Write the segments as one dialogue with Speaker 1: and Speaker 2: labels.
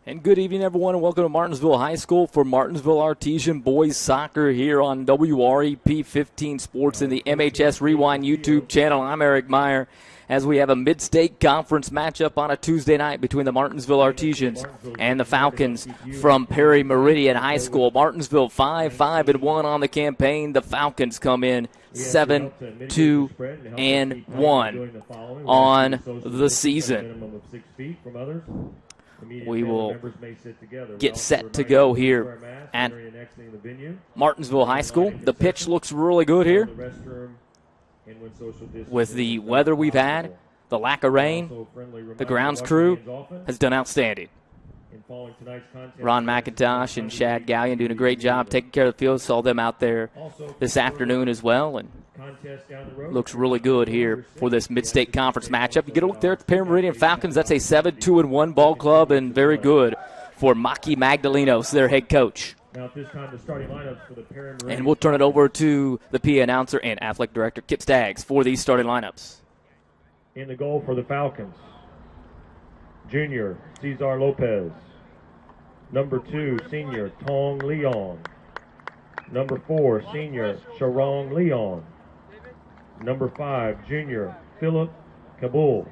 Speaker 1: And good evening, everyone, and welcome to Martinsville High School for Martinsville Artesian Boys Soccer here on WREP 15 Sports and the MHS Rewind YouTube channel. I'm Eric Meyer as we have a mid-state conference matchup on a Tuesday night between the Martinsville Artesians and the Falcons from Perry Meridian High School. Martinsville 5-1 on the campaign. The Falcons come in 7-2-1 on the season. We will get set to go here at Martinsville High School. The pitch looks really good here. With the weather we've had, the lack of rain, the grounds crew has done outstanding. Ron McIntosh and Shad Gallion doing a great job taking care of the field. Saw them out there this afternoon as well, and looks really good here for this Mid-State Conference matchup. You get a look there at the Perry Meridian Falcons. That's a 7-2-1 ball club, and very good for Maki Magdalenos, their head coach.
Speaker 2: Now at this time, the starting lineups for the Perry Meridian.
Speaker 1: And we'll turn it over to the PA announcer and athletic director, Kip Staggs, for these starting lineups.
Speaker 2: In the goal for the Falcons, junior Cesar Lopez. Number 2, senior Tong Leon. Number 4, senior Sharong Leon. Number 5, junior Philip Kabul.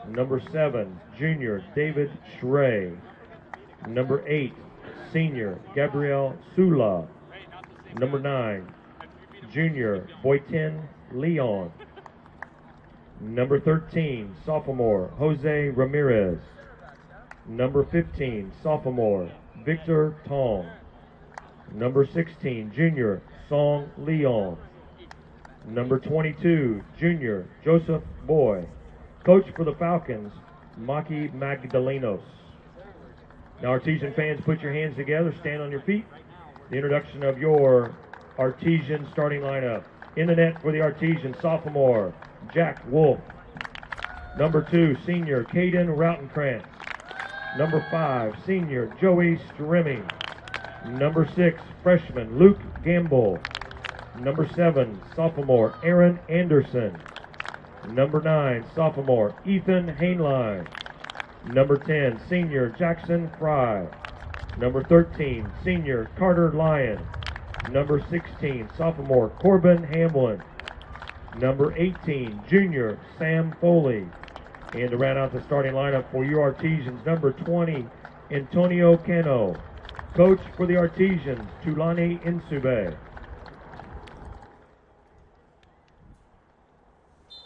Speaker 2: Number 7, junior David Schrey. Number 8, senior Gabriel Sula. Number 9, junior Boytin Leon. Number 13, sophomore Jose Ramirez. Number 15, sophomore Victor Tong. Number 16, junior Song Leon. Number 22, junior Joseph Boy. Coach for the Falcons, Maki Magdalenos. Now, Artesian fans, put your hands together, stand on your feet. The introduction of your Artesian starting lineup. In the net for the Artesian, sophomore Jack Wolf. Number 2, senior Caden Routenkrantz. Number 5, senior Joey Stremming. Number 6, freshman Luke Gamble. Number 7, sophomore Aaron Anderson. Number 9, sophomore Ethan Hainline. Number 10, senior Jackson Fry. Number 13, senior Carter Lyon. Number 16, sophomore Corbin Hamlin. Number 18, junior Sam Foley. And to round out the starting lineup for your Artesians, number 20, Antonio Cano. Coach for the Artesians, Tulani Insube.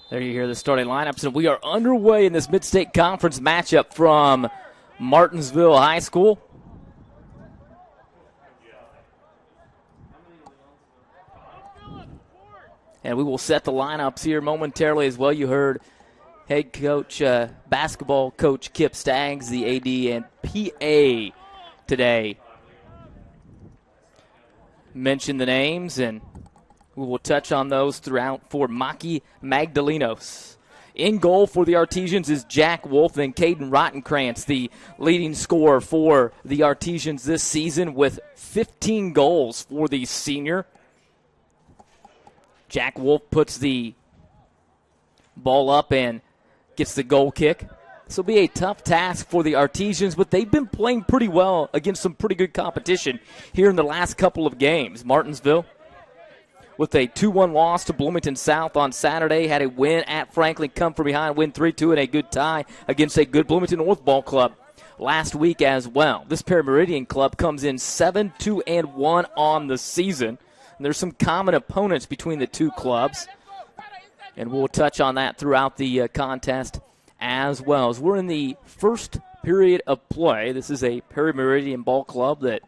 Speaker 1: There you hear the starting lineups, and we are underway in this Mid-State Conference matchup from Martinsville High School. And we will set the lineups here momentarily as well. You heard head coach, basketball coach Kip Staggs, the AD and PA today, mention the names, and we will touch on those throughout for Maki Magdalenos. In goal for the Artesians is Jack Wolf and Caden Routenkrantz, the leading scorer for the Artesians this season with 15 goals for the senior. Jack Wolf puts the ball up and gets the goal kick. This will be a tough task for the Artesians, but they've been playing pretty well against some pretty good competition here in the last couple of games. Martinsville, with a 2-1 loss to Bloomington South on Saturday, had a win at Franklin, come from behind, win 3-2, and a good tie against a good Bloomington North ball club last week as well. This Perry Meridian club comes in 7-2-1 on the season. And there's some common opponents between the two clubs, and we'll touch on that throughout the contest as well. As we're in the first period of play, this is a Perry Meridian ball club that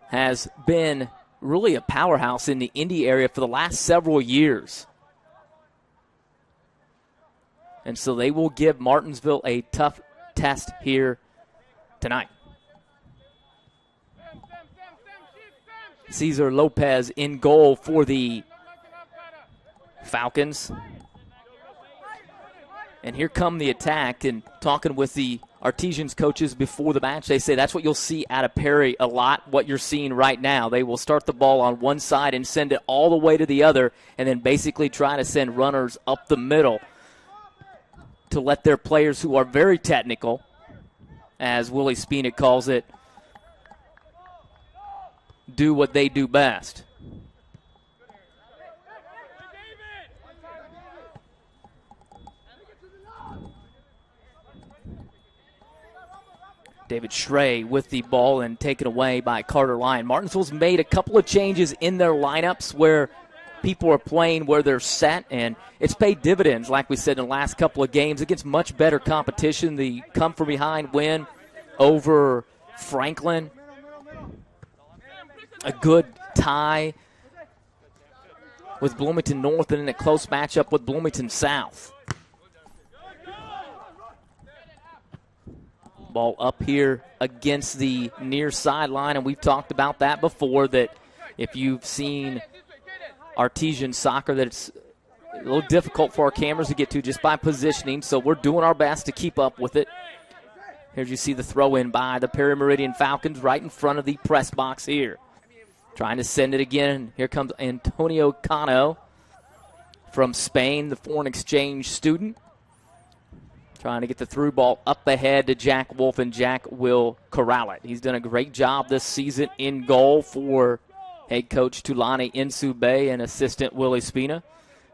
Speaker 1: has been really a powerhouse in the Indy area for the last several years. And so they will give Martinsville a tough test here tonight. Cesar Lopez in goal for the Falcons. And here come the attack, and talking with the Artesians coaches before the match, they say that's what you'll see out of Perry a lot, what you're seeing right now. They will start the ball on one side and send it all the way to the other, and then basically try to send runners up the middle to let their players who are very technical, as Willie Spina calls it, do what they do best. David Schrey with the ball and taken away by Carter Lyon. Martinsville's made a couple of changes in their lineups where people are playing where they're set, and it's paid dividends, like we said, in the last couple of games against much better competition. The come-from-behind win over Franklin. A good tie with Bloomington North and then a close matchup with Bloomington South. Ball up here against the near sideline, and we've talked about that before, that if you've seen Artesian soccer, that it's a little difficult for our cameras to get to just by positioning, so we're doing our best to keep up with it. Here you see the throw-in by the Perry Meridian Falcons right in front of the press box here. Trying to send it again. Here comes Antonio Cano from Spain, the foreign exchange student. Trying to get the through ball up ahead to Jack Wolf, and Jack will corral it. He's done a great job this season in goal for head coach Tulani Insube and assistant Willie Spina.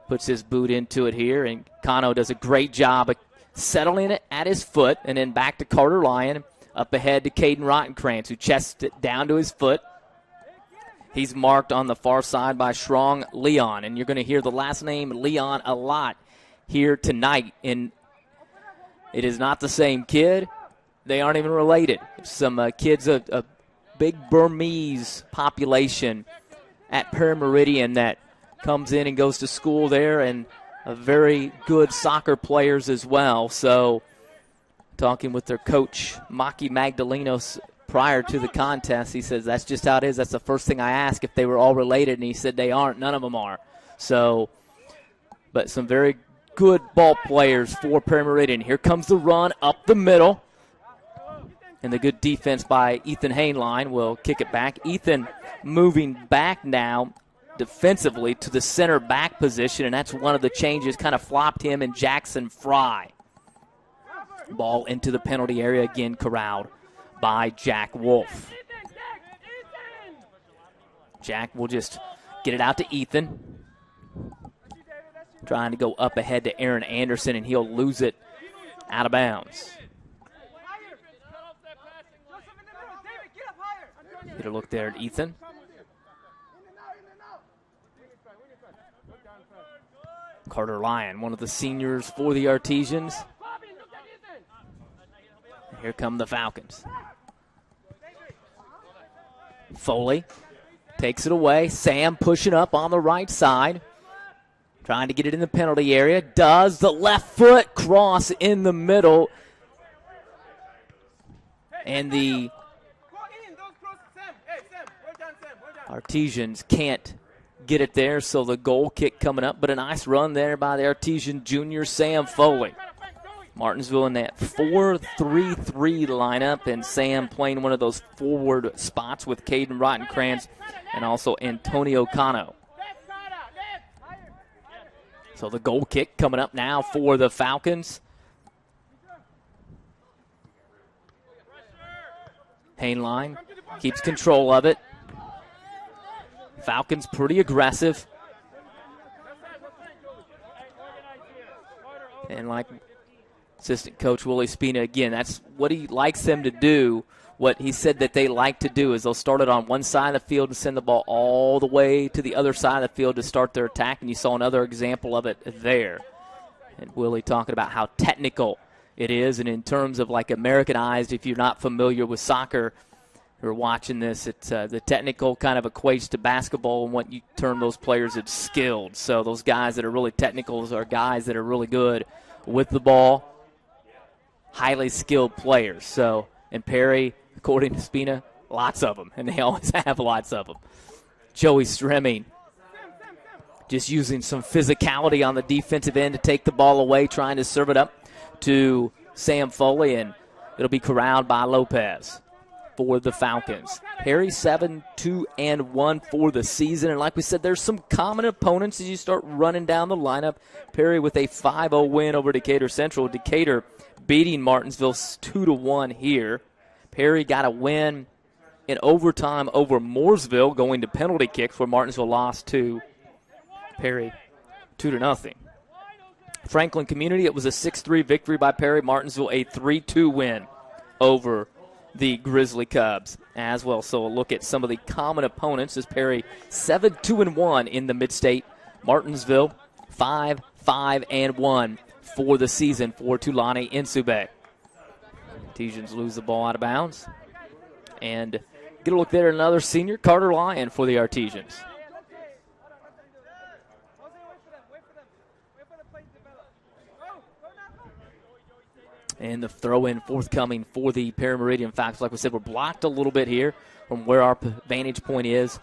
Speaker 1: Puts his boot into it here, and Cano does a great job of settling it at his foot, and then back to Carter Lyon, up ahead to Caden Rottenkrantz, who chests it down to his foot. He's marked on the far side by Strong Leon, and you're going to hear the last name Leon a lot here tonight. And it is not the same kid. They aren't even related. Some kids, a big Burmese population at Perry Meridian that comes in and goes to school there, and very good soccer players as well. So talking with their coach, Maki Magdalenos, prior to the contest, he says that's just how it is. That's the first thing I asked, if they were all related, and he said they aren't. None of them are. So, but some very good ball players for Perry Meridian. Here comes the run up the middle, and the good defense by Ethan Hainline will kick it back. Ethan moving back now defensively to the center back position, and that's one of the changes, kind of flopped him and Jackson Fry. Ball into the penalty area again, corralled by Jack Wolf. Jack will just get it out to Ethan. Trying to go up ahead to Aaron Anderson, and he'll lose it out of bounds. Get a look there at Ethan. Carter Lyon, one of the seniors for the Artesians. Here come the Falcons. Foley takes it away. Sam pushing up on the right side. Trying to get it in the penalty area. Does the left foot cross in the middle. And the Artesians can't get it there, so the goal kick coming up. But a nice run there by the Artesian junior, Sam Foley. Martinsville in that 4-3-3 lineup, and Sam playing one of those forward spots with Caden Rottenkrantz and also Antonio Cano. So the goal kick coming up now for the Falcons. Hainline keeps control of it. Falcons pretty aggressive. And like assistant coach Willie Spina, again, that's what he likes them to do. What he said that they like to do is they'll start it on one side of the field and send the ball all the way to the other side of the field to start their attack, and you saw another example of it there. And Willie talking about how technical it is, and in terms of like Americanized, if you're not familiar with soccer or watching this, it's the technical kind of equates to basketball, and what you term those players as skilled. So those guys that are really technical are guys that are really good with the ball, highly skilled players. So, and Perry, according to Spina, lots of them, and they always have lots of them. Joey Stremming just using some physicality on the defensive end to take the ball away, trying to serve it up to Sam Foley, and it'll be corralled by Lopez. for the Falcons. Perry 7-2-1 for the season. And like we said, there's some common opponents as you start running down the lineup. Perry with a 5-0 win over Decatur Central. Decatur beating Martinsville 2-1 here. Perry got a win in overtime over Mooresville, going to penalty kicks where Martinsville lost to Perry 2-0. Franklin Community, it was a 6-3 victory by Perry. Martinsville a 3-2 win over the Grizzly Cubs as well. So a look at some of the common opponents as Perry 7-2-1 in the Mid-State. Martinsville 5-5-1 for the season for Tulane Nsube. Artesians lose the ball out of bounds. And get a look there at another senior, Carter Lyon for the Artesians. And the throw-in forthcoming for the Meridian Falcons. Like we said, we're blocked a little bit here from where our vantage point is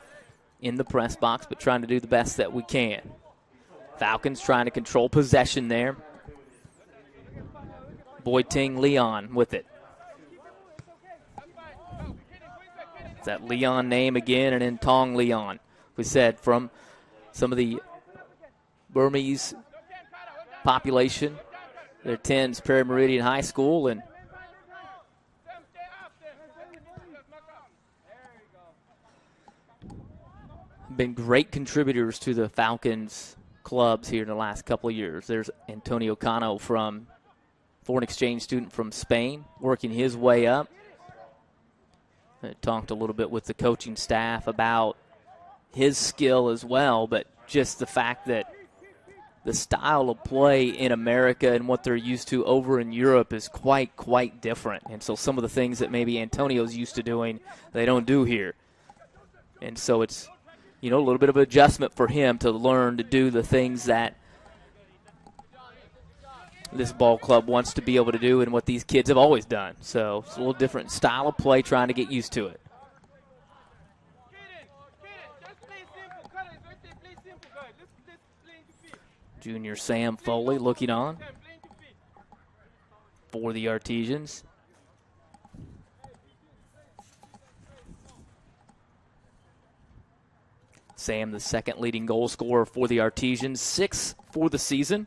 Speaker 1: in the press box, but trying to do the best that we can. Falcons trying to control possession there. Boy-Ting Leon with it. It's that Leon name again, and then Tong Leon. We said from some of the Burmese population that attends Prairie Meridian High School, and been great contributors to the Falcons clubs here in the last couple of years. There's Antonio Cano, from foreign exchange student from Spain, working his way up. I talked a little bit with the coaching staff about his skill as well, but just the fact that the style of play in America and what they're used to over in Europe is quite different. And so some of the things that maybe Antonio's used to doing, they don't do here. And so it's, a little bit of adjustment for him to learn to do the things that this ball club wants to be able to do and what these kids have always done. So it's a little different style of play, trying to get used to it. Junior Sam Foley looking on for the Artesians. Sam, the second leading goal scorer for the Artesians, 6 for the season,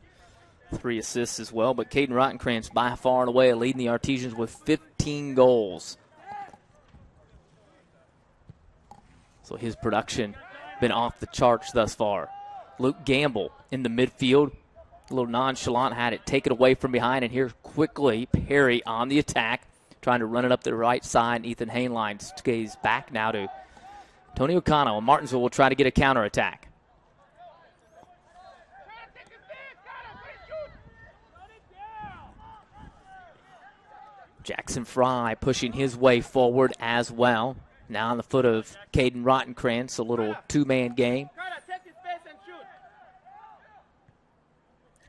Speaker 1: 3 assists as well. But Caden Rottenkrantz by far and away leading the Artesians with 15 goals. So his production been off the charts thus far. Luke Gamble in the midfield, a little nonchalant, had it taken away from behind, and here quickly Perry on the attack, trying to run it up the right side. Ethan Hainline stays back now to Tony O'Connell. Martinsville will try to get a counterattack. Jackson Fry pushing his way forward as well. Now on the foot of Caden Rottenkrantz, a little two-man game.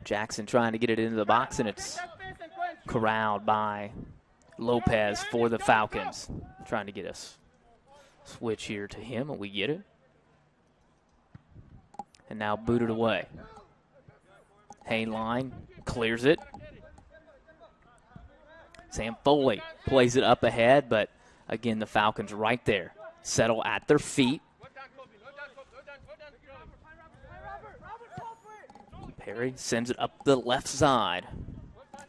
Speaker 1: Jackson trying to get it into the box, and it's corralled by Lopez for the Falcons. Trying to get us switch here to him, and we get it. And now booted away. Hainline clears it. Sam Foley plays it up ahead, but again, the Falcons right there. Settle at their feet. Perry sends it up the left side.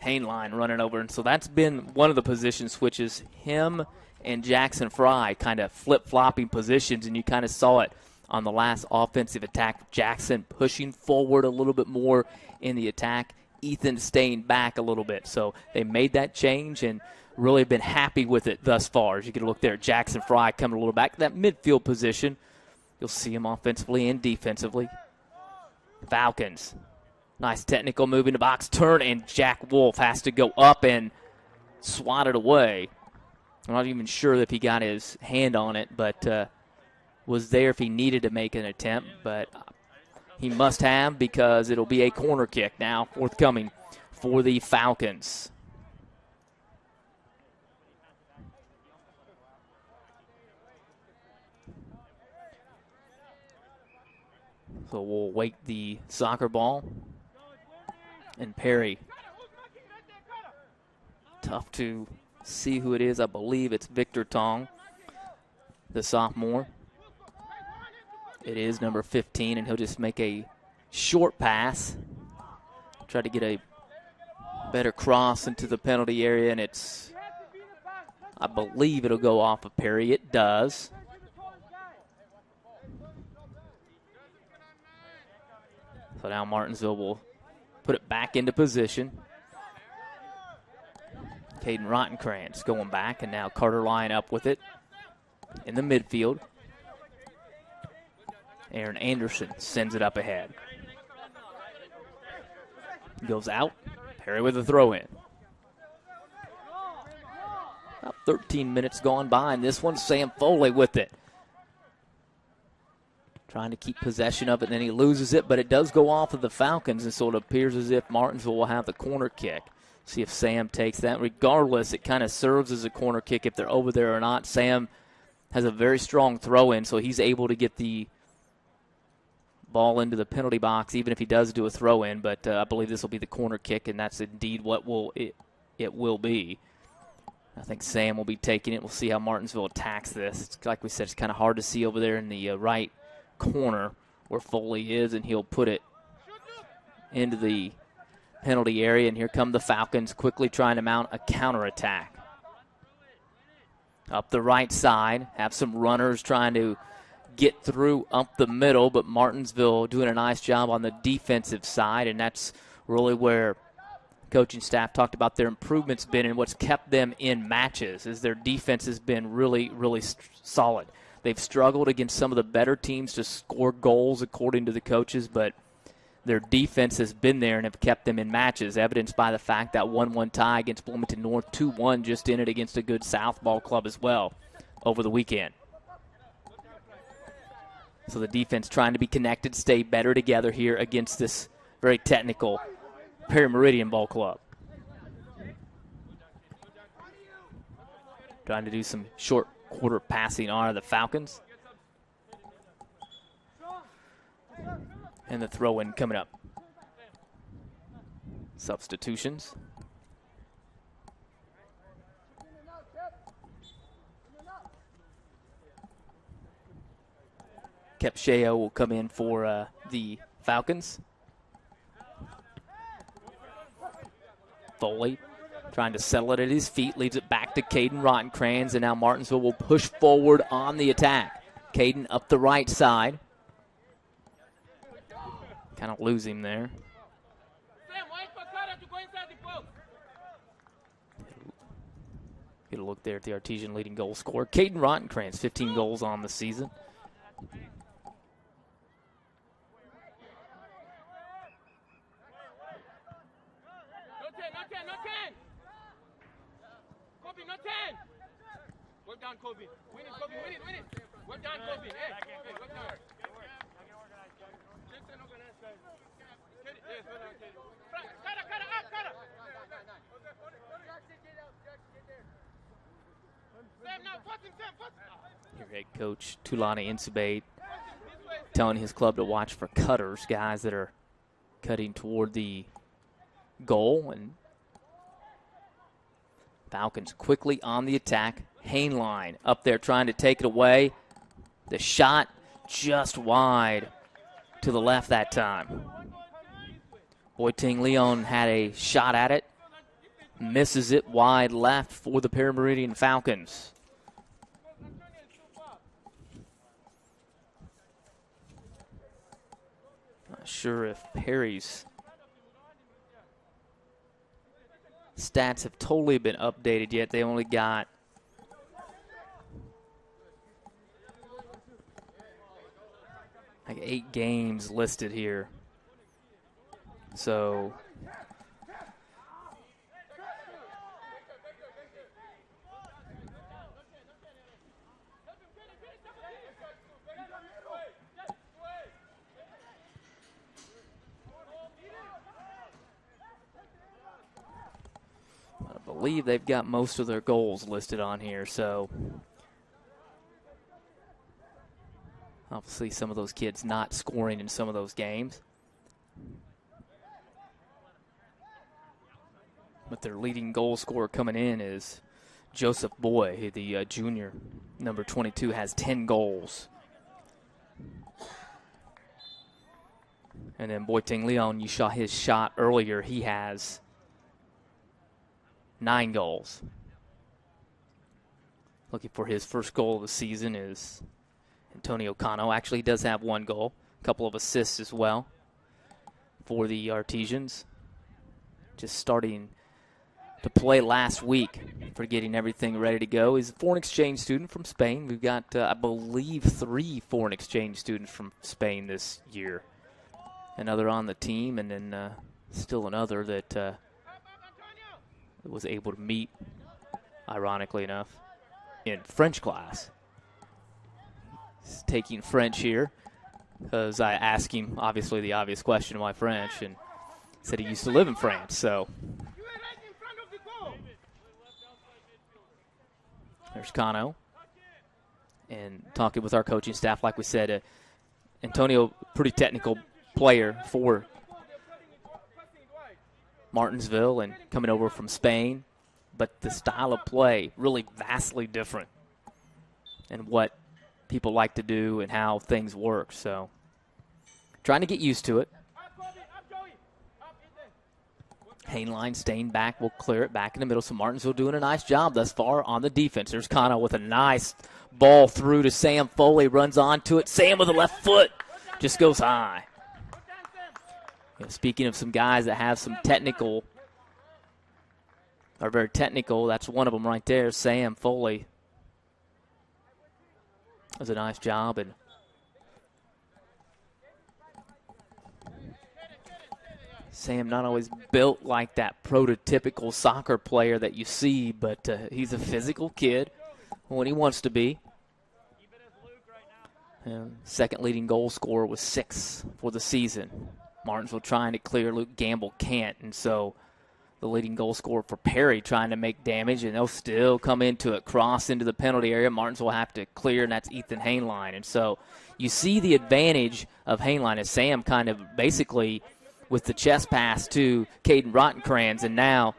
Speaker 1: Hainline running over, and so that's been one of the position switches. Him and Jackson Fry kind of flip-flopping positions, and you kind of saw it on the last offensive attack. Jackson pushing forward a little bit more in the attack. Ethan staying back a little bit. So they made that change and really been happy with it thus far. As you get a look there, Jackson Fry coming a little back to that midfield position. You'll see him offensively and defensively. Falcons. Nice technical move in the box turn, and Jack Wolf has to go up and swat it away. I'm not even sure if he got his hand on it, but was there if he needed to make an attempt. But he must have, because it'll be a corner kick now forthcoming for the Falcons. So we'll wait the soccer ball. And Perry, tough to see who it is. I believe it's Victor Tong. the sophomore. It is number 15, and he'll just make a short pass. Try to get a better cross into the penalty area, and I believe it'll go off of Perry. It does. So now Martinsville will put it back into position. Caden Rottenkrantz going back, and now Carter Lyon up with it in the midfield. Aaron Anderson sends it up ahead. Goes out. Perry with a throw in. About 13 minutes gone by, and this one, Sam Foley with it. Trying to keep possession of it, and then he loses it, but it does go off of the Falcons, and so it appears as if Martinsville will have the corner kick. See if Sam takes that. Regardless, it kind of serves as a corner kick if they're over there or not. Sam has a very strong throw-in, so he's able to get the ball into the penalty box, even if he does do a throw-in, but I believe this will be the corner kick, and that's indeed what it will be. I think Sam will be taking it. We'll see how Martinsville attacks this. It's, like we said, it's kind of hard to see over there in the right corner where Foley is, and he'll put it into the penalty area, and here come the Falcons quickly trying to mount a counterattack. Up the right side, have some runners trying to get through up the middle, but Martinsville doing a nice job on the defensive side, and that's really where coaching staff talked about their improvements been and what's kept them in matches is their defense has been really, really solid. They've struggled against some of the better teams to score goals according to the coaches, but their defense has been there and have kept them in matches, evidenced by the fact that 1-1 tie against Bloomington North, 2-1 just in it against a good Southball club as well over the weekend. So the defense trying to be connected, stay better together here against this very technical Perry Meridian ball club. Trying to do some short quarter passing on the Falcons. And the throw-in coming up. Substitutions. Kepsheo will come in for the Falcons. Foley trying to settle it at his feet, leaves it back to Caden Rottenkrantz, and now Martinsville will push forward on the attack. Caden up the right side. Kind of lose him there. Get a look there at the Artesian leading goal scorer. Caden Rottenkrantz, 15 goals on the season.
Speaker 3: Kobe. Win it, Kobe. Win it, win it. Well done, Kobe. Hey, well done.
Speaker 1: Your head coach, Tulani Insubate, telling his club to watch for cutters, guys that are cutting toward the goal. And Falcons quickly on the attack. Hainline up there trying to take it away. The shot just wide to the left that time. Boiting Leon had a shot at it. Misses it wide left for the Perry Meridian Falcons. Not sure if Perry's stats have totally been updated yet. They only got like 8 games listed here. So I believe they've got most of their goals listed on here, so obviously some of those kids not scoring in some of those games. But their leading goal scorer coming in is Joseph Boy, the junior, number 22, has 10 goals. And then Boiting Leon, you saw his shot earlier. He has 9 goals. Looking for his first goal of the season is Antonio Cano. Actually, he does have 1 goal, a couple of assists as well for the Artesians. Just starting to play last week for getting everything ready to go. He's a foreign exchange student from Spain. We've got, I believe, 3 foreign exchange students from Spain this year. Another on the team, and then still another that was able to meet, ironically enough, in French class. He's taking French here because I asked him, obviously, the obvious question, why French, and he said he used to live in France. So there's Cano. And talking with our coaching staff, like we said, Antonio, pretty technical player for Martinsville and coming over from Spain, but the style of play really vastly different and what people like to do and how things work. So trying to get used to it. Hainline staying back, will clear it back in the middle. So Martinsville doing a nice job thus far on the defense. There's Cano with a nice ball through to Sam Foley, runs onto it. Sam with the left foot just goes high. You know, speaking of some guys that have some technical, are very technical, that's one of them right there, Sam Foley. Does a nice job. And Sam not always built like that prototypical soccer player that you see, but he's a physical kid when he wants to be. And second leading goal scorer with 6 for the season. Martinsville trying to clear, Luke Gamble can't, and so the leading goal scorer for Perry trying to make damage, and they'll still come into it, cross into the penalty area. Martinsville will have to clear, and that's Ethan Hainline. And so you see the advantage of Hainline as Sam kind of basically with the chest pass to Caden Rottenkranz, and now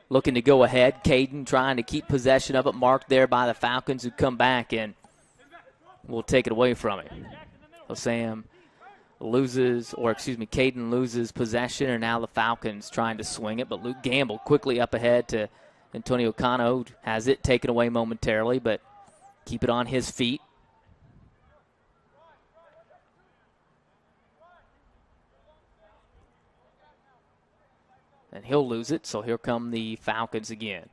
Speaker 1: looking to go ahead. Caden trying to keep possession of it, marked there by the Falcons who come back and will take it away from him. So Sam loses, or excuse me, Caden loses possession, and now the Falcons trying to swing it, but Luke Gamble quickly up ahead to Antonio Cano, has it taken away momentarily, but keep it on his feet. And he'll lose it, so here come the Falcons again.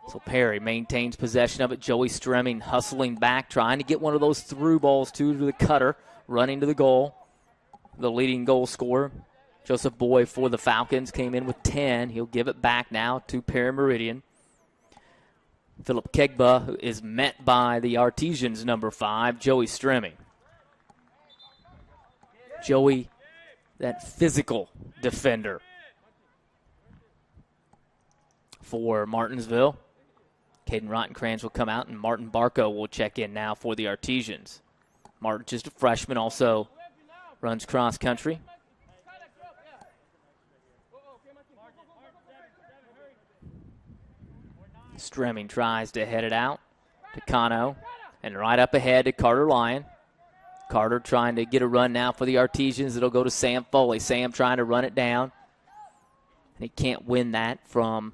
Speaker 1: So Perry maintains possession of it. Joey Stremming hustling back, trying to get one of those through balls to the cutter, running to the goal. The leading goal scorer, Joseph Boy for the Falcons, came in with 10. He'll give it back now to Perry Meridian. Philip Kegba is met by the Artesians, number 5, Joey Stremming. Joey, that physical defender for Martinsville. Caden Rottenkranz will come out, and Martin Barco will check in now for the Artesians. Martin, just a freshman, also runs cross country. Stremming tries to head it out to Cano, and right up ahead to Carter Lyon. Carter trying to get a run now for the Artesians. It'll go to Sam Foley. Sam trying to run it down. And he can't win that from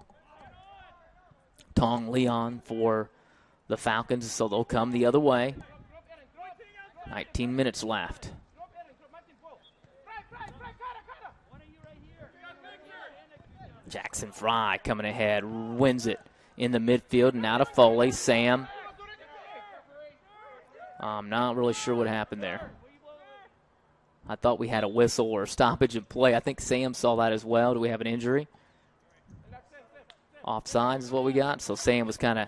Speaker 1: Tong Leon for the Falcons, so they'll come the other way. 19 minutes left. Jackson Fry coming ahead, wins it in the midfield, and now to Foley. Sam, I'm not really sure what happened there. I thought we had a whistle or a stoppage in play. I think Sam saw that as well. Do we have an injury? Offsides is what we got. So Sam was kind of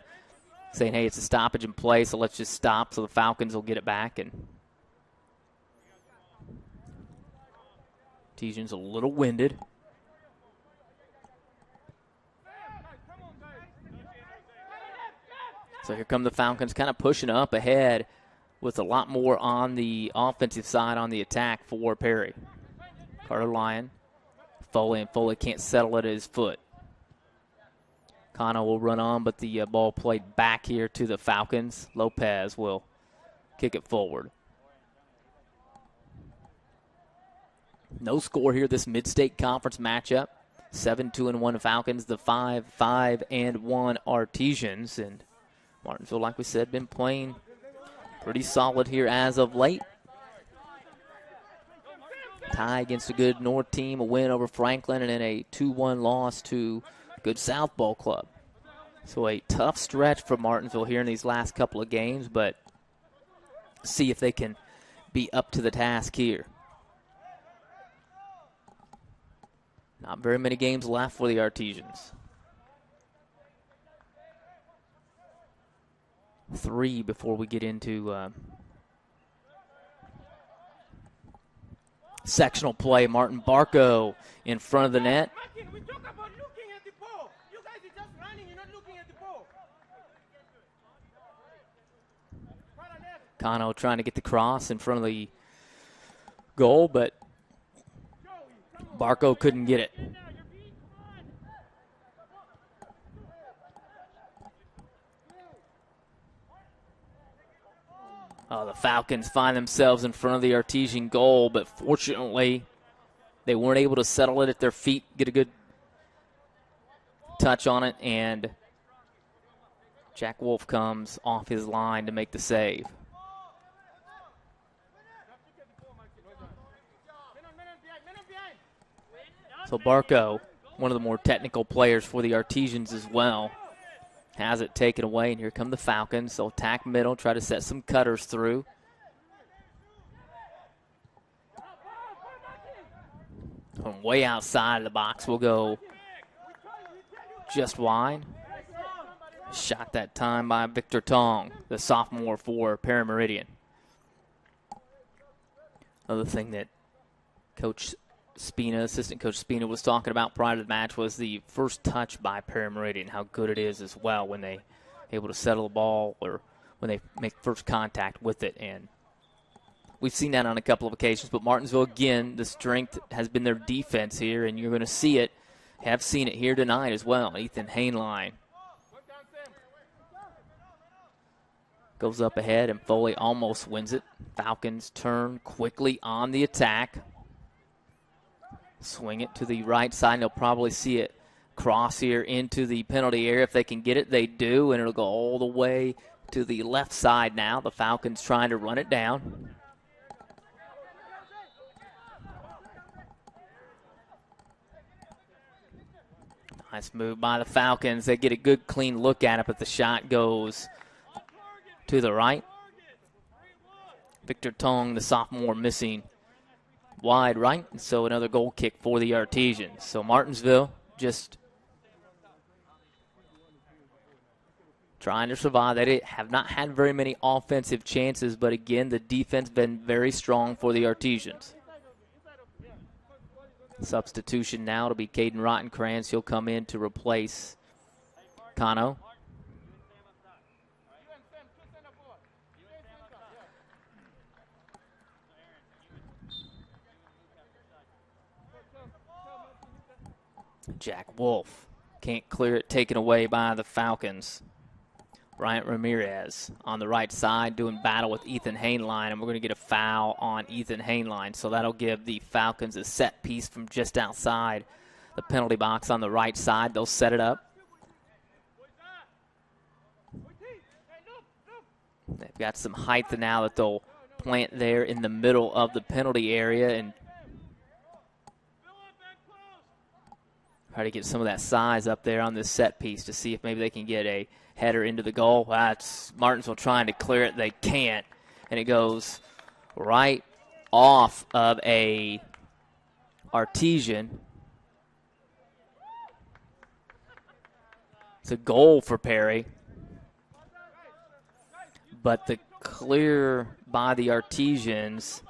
Speaker 1: saying, hey, it's a stoppage in play, so let's just stop so the Falcons will get it back. And Artesian's a little winded. So here come the Falcons kind of pushing up ahead with a lot more on the offensive side on the attack for Perry. Carter Lyon, Foley, and Foley can't settle it at his foot. Kano will run on, but the ball played back here to the Falcons. Lopez will kick it forward. No score here, this Mid-State Conference matchup. 7-2-1 Falcons, the 5-5-1 Artesians. And Martinsville, like we said, been playing pretty solid here as of late. Tie against a good North team, a win over Franklin, and then a 2-1 loss to a good South Ball club. So a tough stretch for Martinsville here in these last couple of games, but see if they can be up to the task here. Not very many games left for the Artesians. 3 before we get into sectional play. Martin Barco in front of the net.
Speaker 3: Martin, we talk about looking at the ball. You guys are just running, you're not looking at the ball.
Speaker 1: Kano trying to get the cross in front of the goal, but Barco couldn't get it. Oh, the Falcons find themselves in front of the Artesian goal, but fortunately they weren't able to settle it at their feet, get a good touch on it, and Jack Wolf comes off his line to make the save. So Barco, one of the more technical players for the Artesians as well, has it taken away, and here come the Falcons. They'll attack middle, try to set some cutters through. From way outside of the box, we'll go just wide. Shot that time by Victor Tong, the sophomore for Meridian. Another thing that assistant coach Spina was talking about prior to the match was the first touch by Meridian, how good it is as well when they able to settle the ball or when they make first contact with it. And we've seen that on a couple of occasions, but Martinsville, again, the strength has been their defense here, and you're going to see it, have seen it here tonight as well. Ethan Hainline goes up ahead, and Foley almost wins it. Falcons turn quickly on the attack. Swing it to the right side, and they'll probably see it cross here into the penalty area. If they can get it, they do, and it'll go all the way to the left side now. The Falcons trying to run it down. Nice move by the Falcons. They get a good, clean look at it, but the shot goes to the right. Victor Tong, the sophomore, missing wide right, and so another goal kick for the Artesians. So Martinsville just trying to survive. They have not had very many offensive chances, but again, the defense been very strong for the Artesians. Substitution now to be Caden Rottenkrantz. He'll come in to replace Kano. Jack Wolf can't clear it, taken away by the Falcons. Bryant Ramirez on the right side doing battle with Ethan Hainline, and we're going to get a foul on Ethan Hainline. So that'll give the Falcons a set piece from just outside the penalty box on the right side. They'll set it up. They've got some height now that they'll plant there in the middle of the penalty area and try to get some of that size up there on this set piece to see if maybe they can get a header into the goal. That's Martinsville trying to clear it. They can't. And it goes right off of a Artesian. It's a goal for Perry. But the clear by the Artesians.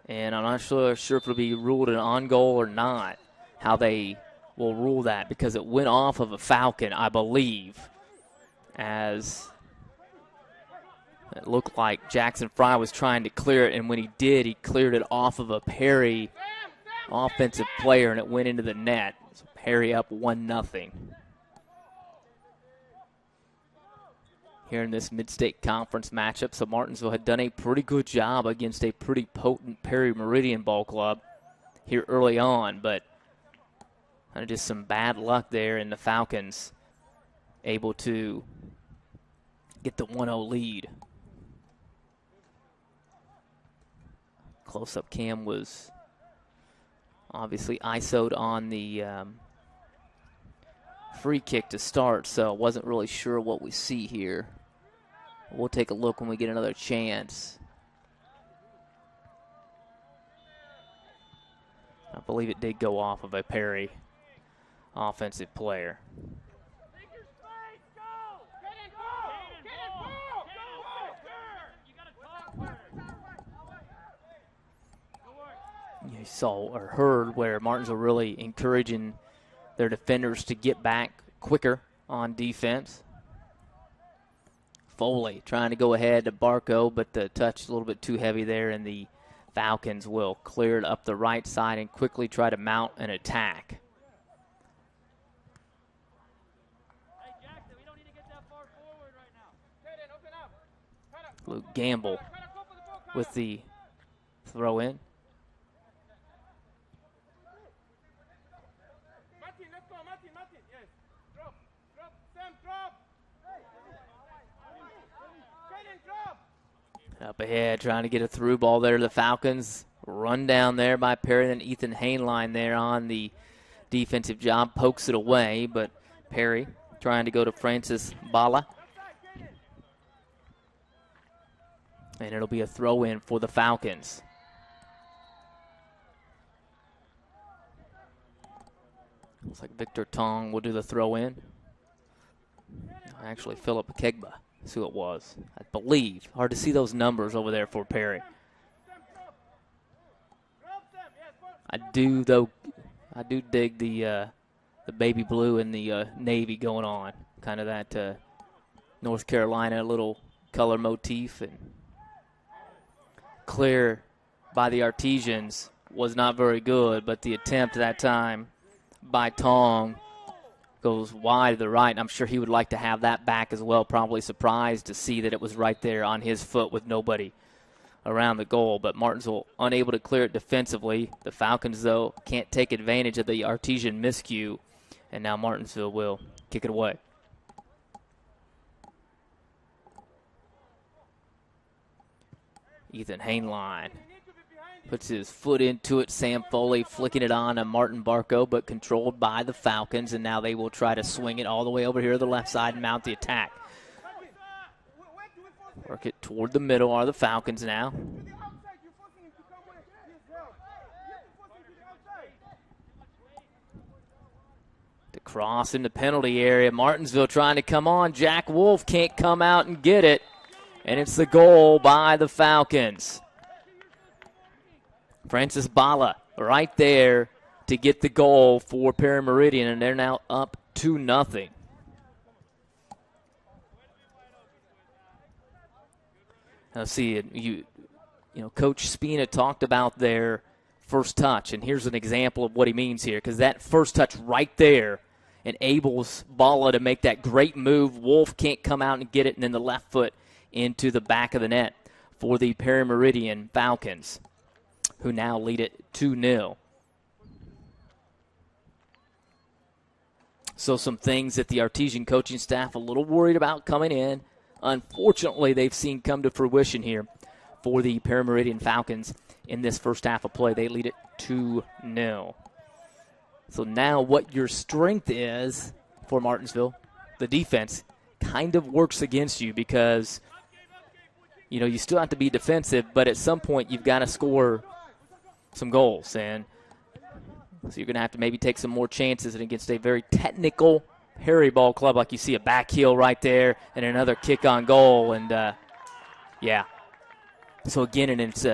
Speaker 1: And I'm not sure if it'll be ruled an on goal or not, how they will rule that, because it went off of a Falcon, I believe, as it looked like Jackson Fry was trying to clear it, and when he did, he cleared it off of a Perry offensive player, and it went into the net. So Perry up 1-0. Here in this Mid-State Conference matchup, so Martinsville had done a pretty good job against a pretty potent Perry Meridian ball club here early on, but kind of just some bad luck there, and the Falcons able to get the 1-0 lead. Close-up cam was obviously ISO'd on the free kick to start, so I wasn't really sure what we see here. We'll take a look when we get another chance. I believe it did go off of a Perry offensive player. You saw or heard where Martinsville really encouraging their defenders to get back quicker on defense. Foley trying to go ahead to Barco, but the touch is a little bit too heavy there, and the Falcons will clear it up the right side and quickly try to mount an attack. Luke Gamble with the throw in. Up ahead, trying to get a through ball there to the Falcons. Run down there by Perry, then Ethan Hainline there on the defensive job. Pokes it away, but Perry trying to go to Francis Bala. And it'll be a throw in for the Falcons. Looks like Victor Tong will do the throw in. Actually, Philip Kegba. That's who it was, I believe. Hard to see those numbers over there for Perry. I do dig the baby blue and the navy going on. Kind of that North Carolina little color motif. And clear by the Artesians was not very good, but the attempt that time by Tong goes wide to the right, and I'm sure he would like to have that back as well. Probably surprised to see that it was right there on his foot with nobody around the goal, but Martinsville unable to clear it defensively. The Falcons, though, can't take advantage of the Artesian miscue, and now Martinsville will kick it away. Ethan Hainline puts his foot into it. Sam Foley flicking it on to Martin Barco, but controlled by the Falcons, and now they will try to swing it all the way over here to the left side and mount the attack. Work it toward the middle are the Falcons now. To cross in the penalty area. Martinsville trying to come on. Jack Wolf can't come out and get it, and it's the goal by the Falcons. Francis Bala right there to get the goal for Perry Meridian, and they're now up 2-0. Now see, you know, Coach Spina talked about their first touch, and here's an example of what he means here, because that first touch right there enables Bala to make that great move. Wolf can't come out and get it, and then the left foot into the back of the net for the Perry Meridian Falcons, who now lead it 2-0. So some things that the Artesian coaching staff a little worried about coming in. Unfortunately, they've seen come to fruition here for the Perry Meridian Falcons in this first half of play. They lead it 2-0. So now what your strength is for Martinsville, the defense, kind of works against you, because you know you still have to be defensive, but at some point you've got to score some goals, and so you're going to have to maybe take some more chances, and against a very technical Perry ball club, like you see a back heel right there and another kick on goal, and yeah. So again, and it's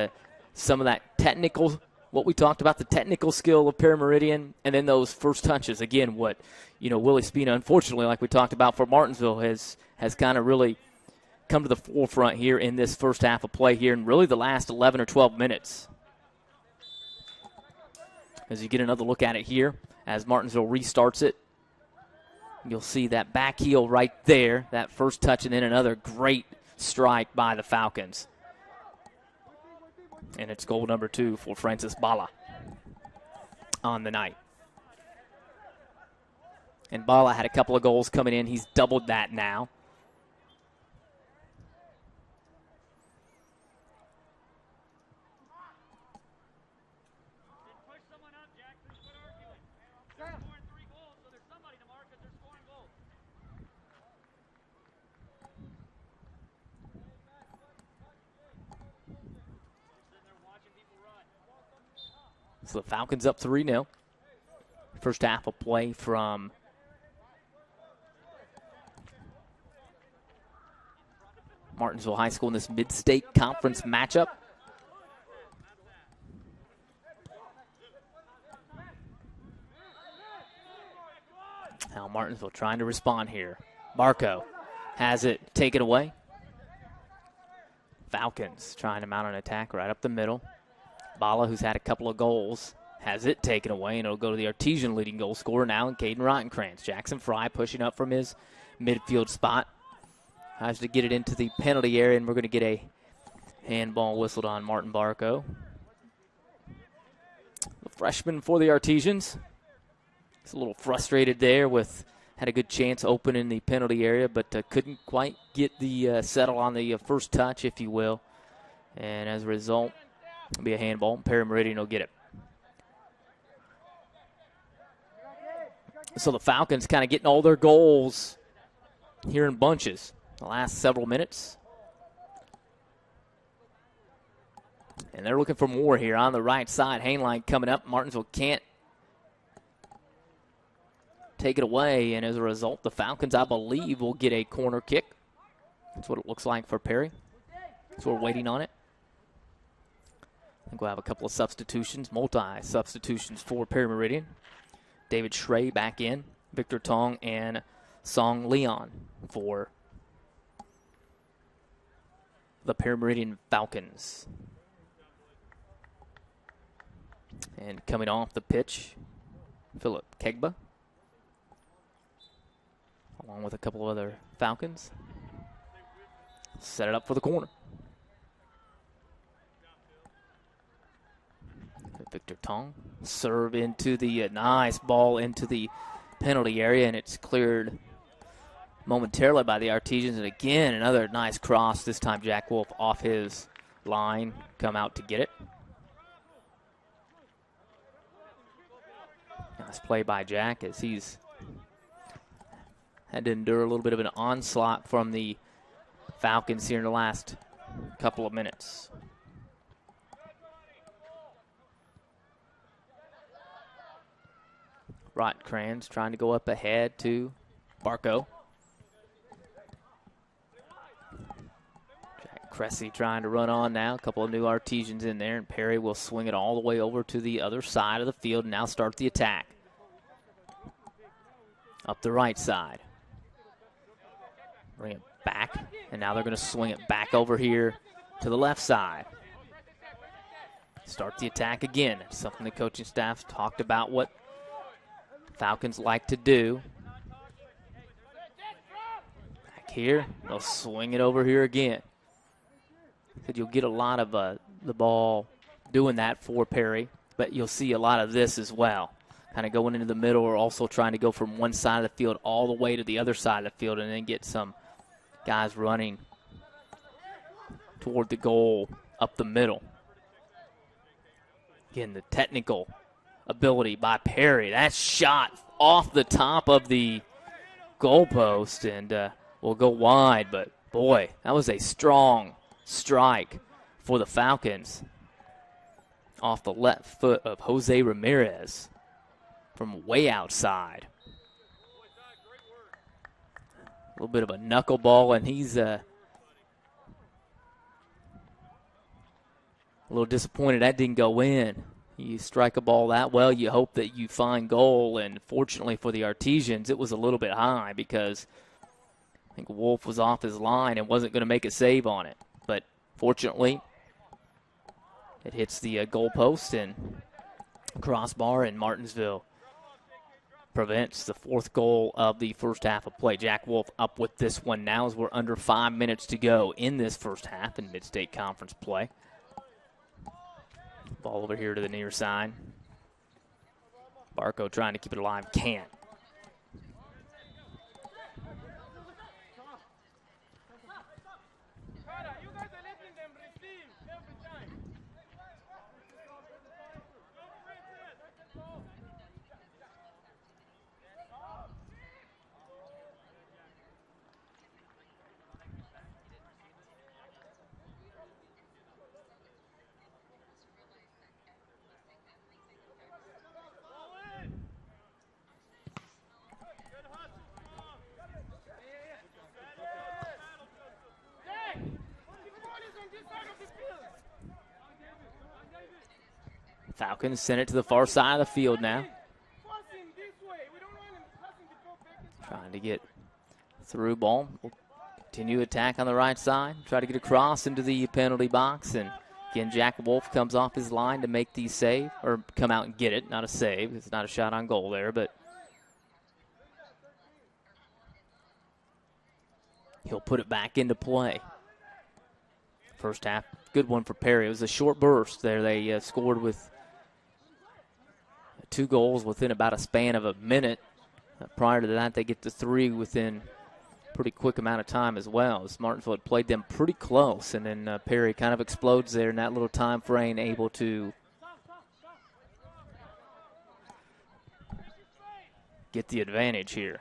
Speaker 1: some of that technical, what we talked about, the technical skill of Perry Meridian, and then those first touches. Again, what Willie Spina, unfortunately, like we talked about for Martinsville, has kind of really come to the forefront here in this first half of play here, and really the last 11 or 12 minutes. As you get another look at it here, as Martinsville restarts it, you'll see that back heel right there, that first touch, and then another great strike by the Falcons. And it's goal number 2 for Francis Bala on the night. And Bala had a couple of goals coming in. He's doubled that now. So the Falcons up 3-0. First half of play from Martinsville High School in this mid-state conference matchup. Now Martinsville trying to respond here. Barco has it taken away. Falcons trying to mount an attack right up the middle. Bala, who's had a couple of goals, has it taken away, and it'll go to the Artesian leading goal scorer now in Caden Rottenkrantz. Jackson Fry pushing up from his midfield spot. Has to get it into the penalty area, and we're going to get a handball whistled on Martin Barco. The freshman for the Artesians. He's a little frustrated there had a good chance open in the penalty area, but couldn't quite get the settle on the first touch, if you will. And as a result, it'll be a handball. Perry Meridian will get it. So the Falcons kind of getting all their goals here in bunches the last several minutes. And they're looking for more here on the right side. Hainline coming up. Martinsville can't take it away, and as a result, the Falcons, I believe, will get a corner kick. That's what it looks like for Perry. So we're waiting on it. I think we'll have a couple of substitutions, multi-substitutions for Perry Meridian. David Schrey back in, Victor Tong, and Song Leon for the Perry Meridian Falcons. And coming off the pitch, Philip Kegba, along with a couple of other Falcons. Set it up for the corner. Victor Tong, serve into the nice ball into the penalty area, and it's cleared momentarily by the Artesians. And again, another nice cross. This time Jack Wolf off his line, come out to get it. Nice play by Jack as he's had to endure a little bit of an onslaught from the Falcons here in the last couple of minutes. Rottenkrantz trying to go up ahead to Barco. Jack Cressy trying to run on now. A couple of new Artesians in there, and Perry will swing it all the way over to the other side of the field and now start the attack. Up the right side. Bring it back, and now they're going to swing it back over here to the left side. Start the attack again. Something the coaching staff talked about what Falcons like to do. Back here, they'll swing it over here again. Said you'll get a lot of the ball doing that for Perry, but you'll see a lot of this as well. Kind of going into the middle, or also trying to go from one side of the field all the way to the other side of the field, and then get some guys running toward the goal up the middle. Again, the technical ability by Perry. That shot off the top of the goalpost and will go wide, but boy, that was a strong strike for the Falcons off the left foot of Jose Ramirez from way outside. A little bit of a knuckleball, and he's a little disappointed that didn't go in. You strike a ball that well, you hope that you find goal, and fortunately for the Artesians, it was a little bit high because I think Wolf was off his line and wasn't going to make a save on it. But fortunately, it hits the goal post, and crossbar, and Martinsville prevents the fourth goal of the first half of play. Jack Wolf up with this one now as we're under 5 minutes to go in this first half in Mid-State Conference play. Ball over here to the near side. Barco trying to keep it alive, can't. Falcons send it to the far side of the field now. Trying to get through ball. We'll continue attack on the right side. Try to get across into the penalty box. And again, Jack Wolf comes off his line to make the save, or come out and get it. Not a save. It's not a shot on goal there, but he'll put it back into play. First half, good one for Perry. It was a short burst there. They scored with 2 goals within about a span of a minute. Prior to that, they get to 3 within a pretty quick amount of time as well. As Martinsville had played them pretty close, and then Perry kind of explodes there in that little time frame, able to get the advantage here.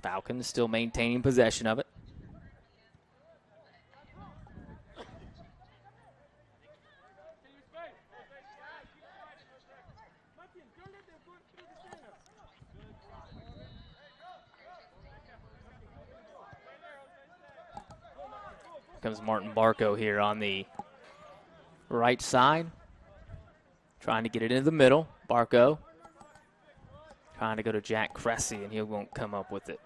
Speaker 1: Falcons still maintaining possession of it. Comes Martin Barco here on the right side. Trying to get it into the middle. Barco trying to go to Jack Cressy, and he won't come up with it.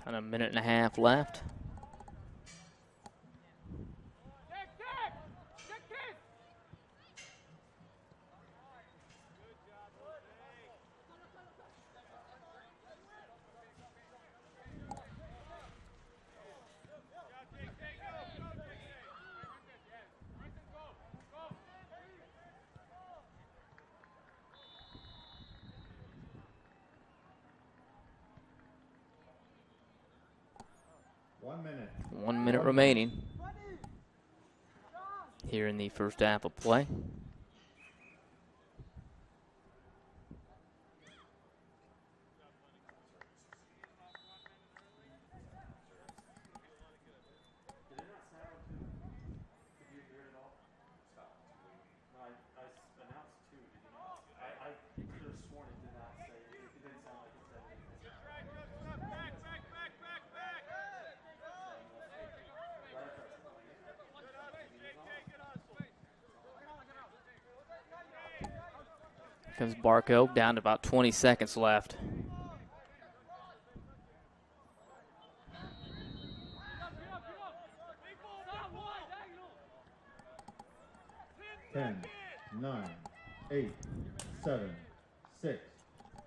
Speaker 1: And a minute and a half left. One minute remaining here in the first half of play. Comes Barco, down to about 20 seconds left. Ten, 9, 8, 7, 6,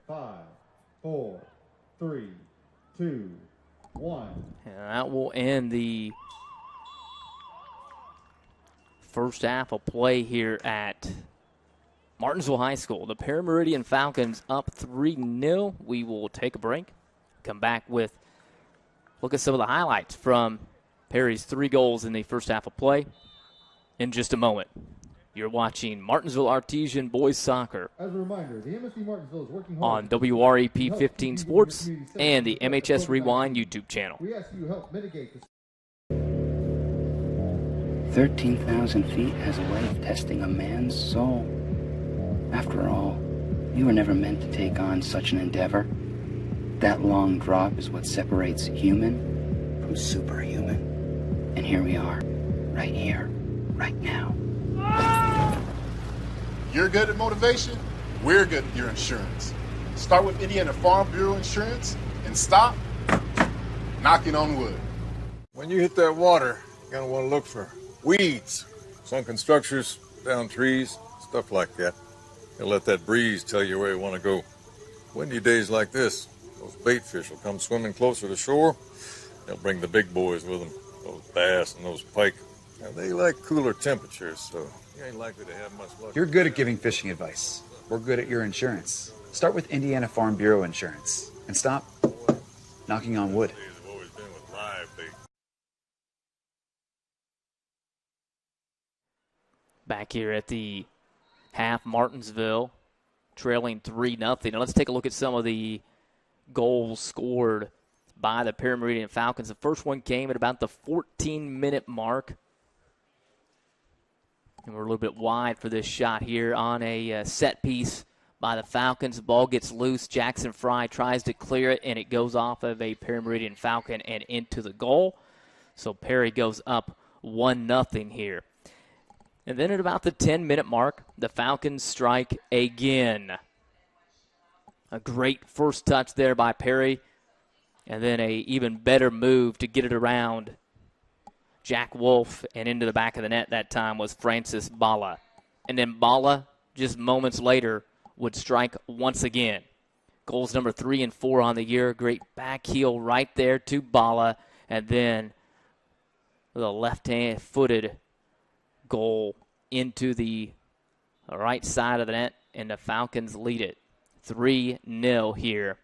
Speaker 1: 5, 4, 3, 2, 1. And that will end the first half of play here at Martinsville High School. The Meridian Falcons up 3-0. We will take a break, come back with look at some of the highlights from Perry's 3 goals in the first half of play. In just a moment, you're watching Martinsville Artesian Boys Soccer
Speaker 4: As a reminder, the MSC Martinsville is working
Speaker 1: on
Speaker 4: hard
Speaker 1: WREP 15 Sports and the MHS Rewind YouTube channel.
Speaker 4: We ask you help mitigate the
Speaker 5: 13,000 feet has a way of testing a man's soul. After all, you were never meant to take on such an endeavor. That long drop is what separates human from superhuman. And here we are, right here, right now.
Speaker 6: You're good at motivation, we're good at your insurance. Start with Indiana Farm Bureau Insurance and stop knocking on wood.
Speaker 7: When you hit that water, you're going to want to look for weeds, sunken structures, down trees, stuff like that. You'll let that breeze tell you where you want to go. Windy days like this, those bait fish will come swimming closer to shore. They'll bring the big boys with them, those bass and those pike. Now, they like cooler temperatures, so you ain't likely to have much luck.
Speaker 8: You're good at giving fishing advice. We're good at your insurance. Start with Indiana Farm Bureau Insurance and stop knocking on wood.
Speaker 7: Days have always been with live bait.
Speaker 1: Back here at the half, Martinsville trailing 3-0. Now let's take a look at some of the goals scored by the Meridian Falcons. The first one came at about the 14-minute mark. And we're a little bit wide for this shot here on a set piece by the Falcons. The ball gets loose. Jackson Fry tries to clear it, and it goes off of a Meridian Falcon and into the goal. So Perry goes up 1-0 here. And then at about the 10-minute mark, the Falcons strike again. A great first touch there by Perry. And then a even better move to get it around Jack Wolf and into the back of the net that time was Francis Bala. And then Bala, just moments later, would strike once again. Goals number 3 and 4 on the year. Great back heel right there to Bala. And then the left-hand footed goal into the right side of the net, and the Falcons lead it 3-0 here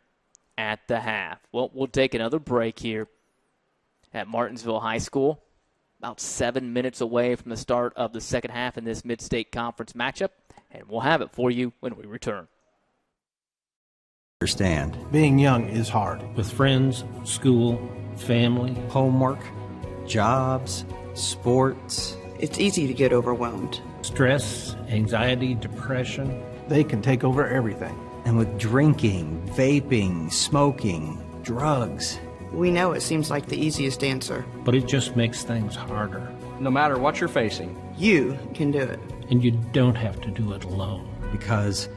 Speaker 1: at the half. Well, we'll take another break here at Martinsville High School. About 7 minutes away from the start of the second half in this Mid-State Conference matchup, and we'll have it for you when we return.
Speaker 9: Understand.
Speaker 10: Being young is hard.
Speaker 11: With friends, school, family,
Speaker 9: Homework, jobs, sports.
Speaker 12: It's easy to get overwhelmed.
Speaker 11: stress, anxiety, depression.
Speaker 10: They can take over everything.
Speaker 9: And with drinking, vaping, smoking, drugs.
Speaker 12: We know it seems like the easiest answer.
Speaker 11: But it just makes things harder.
Speaker 13: No matter what you're facing,
Speaker 12: you can do it.
Speaker 11: And you don't have to do it alone.
Speaker 9: Because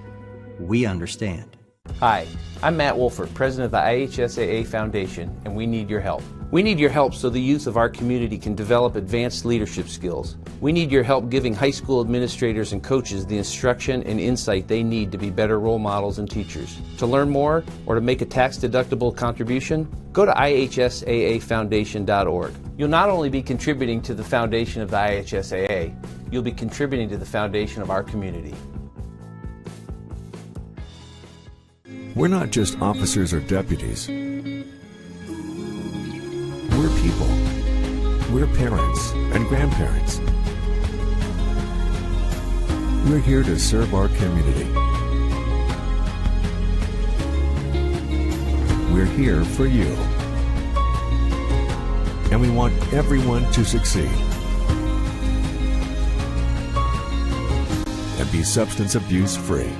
Speaker 9: we understand.
Speaker 13: Hi, I'm Matt Wolford, president of the IHSAA Foundation, and we need your help. We need your help so the youth of our community can develop advanced leadership skills. We need your help giving high school administrators and coaches the instruction and insight they need to be better role models and teachers. To learn more or to make a tax-deductible contribution, go to ihsaafoundation.org. You'll not only be contributing to the foundation of the IHSAA, you'll be contributing to the foundation of our community.
Speaker 14: We're not just officers or deputies. We're people. We're parents and grandparents. We're here to serve our community. We're here for you. And we want everyone to succeed and be substance abuse free.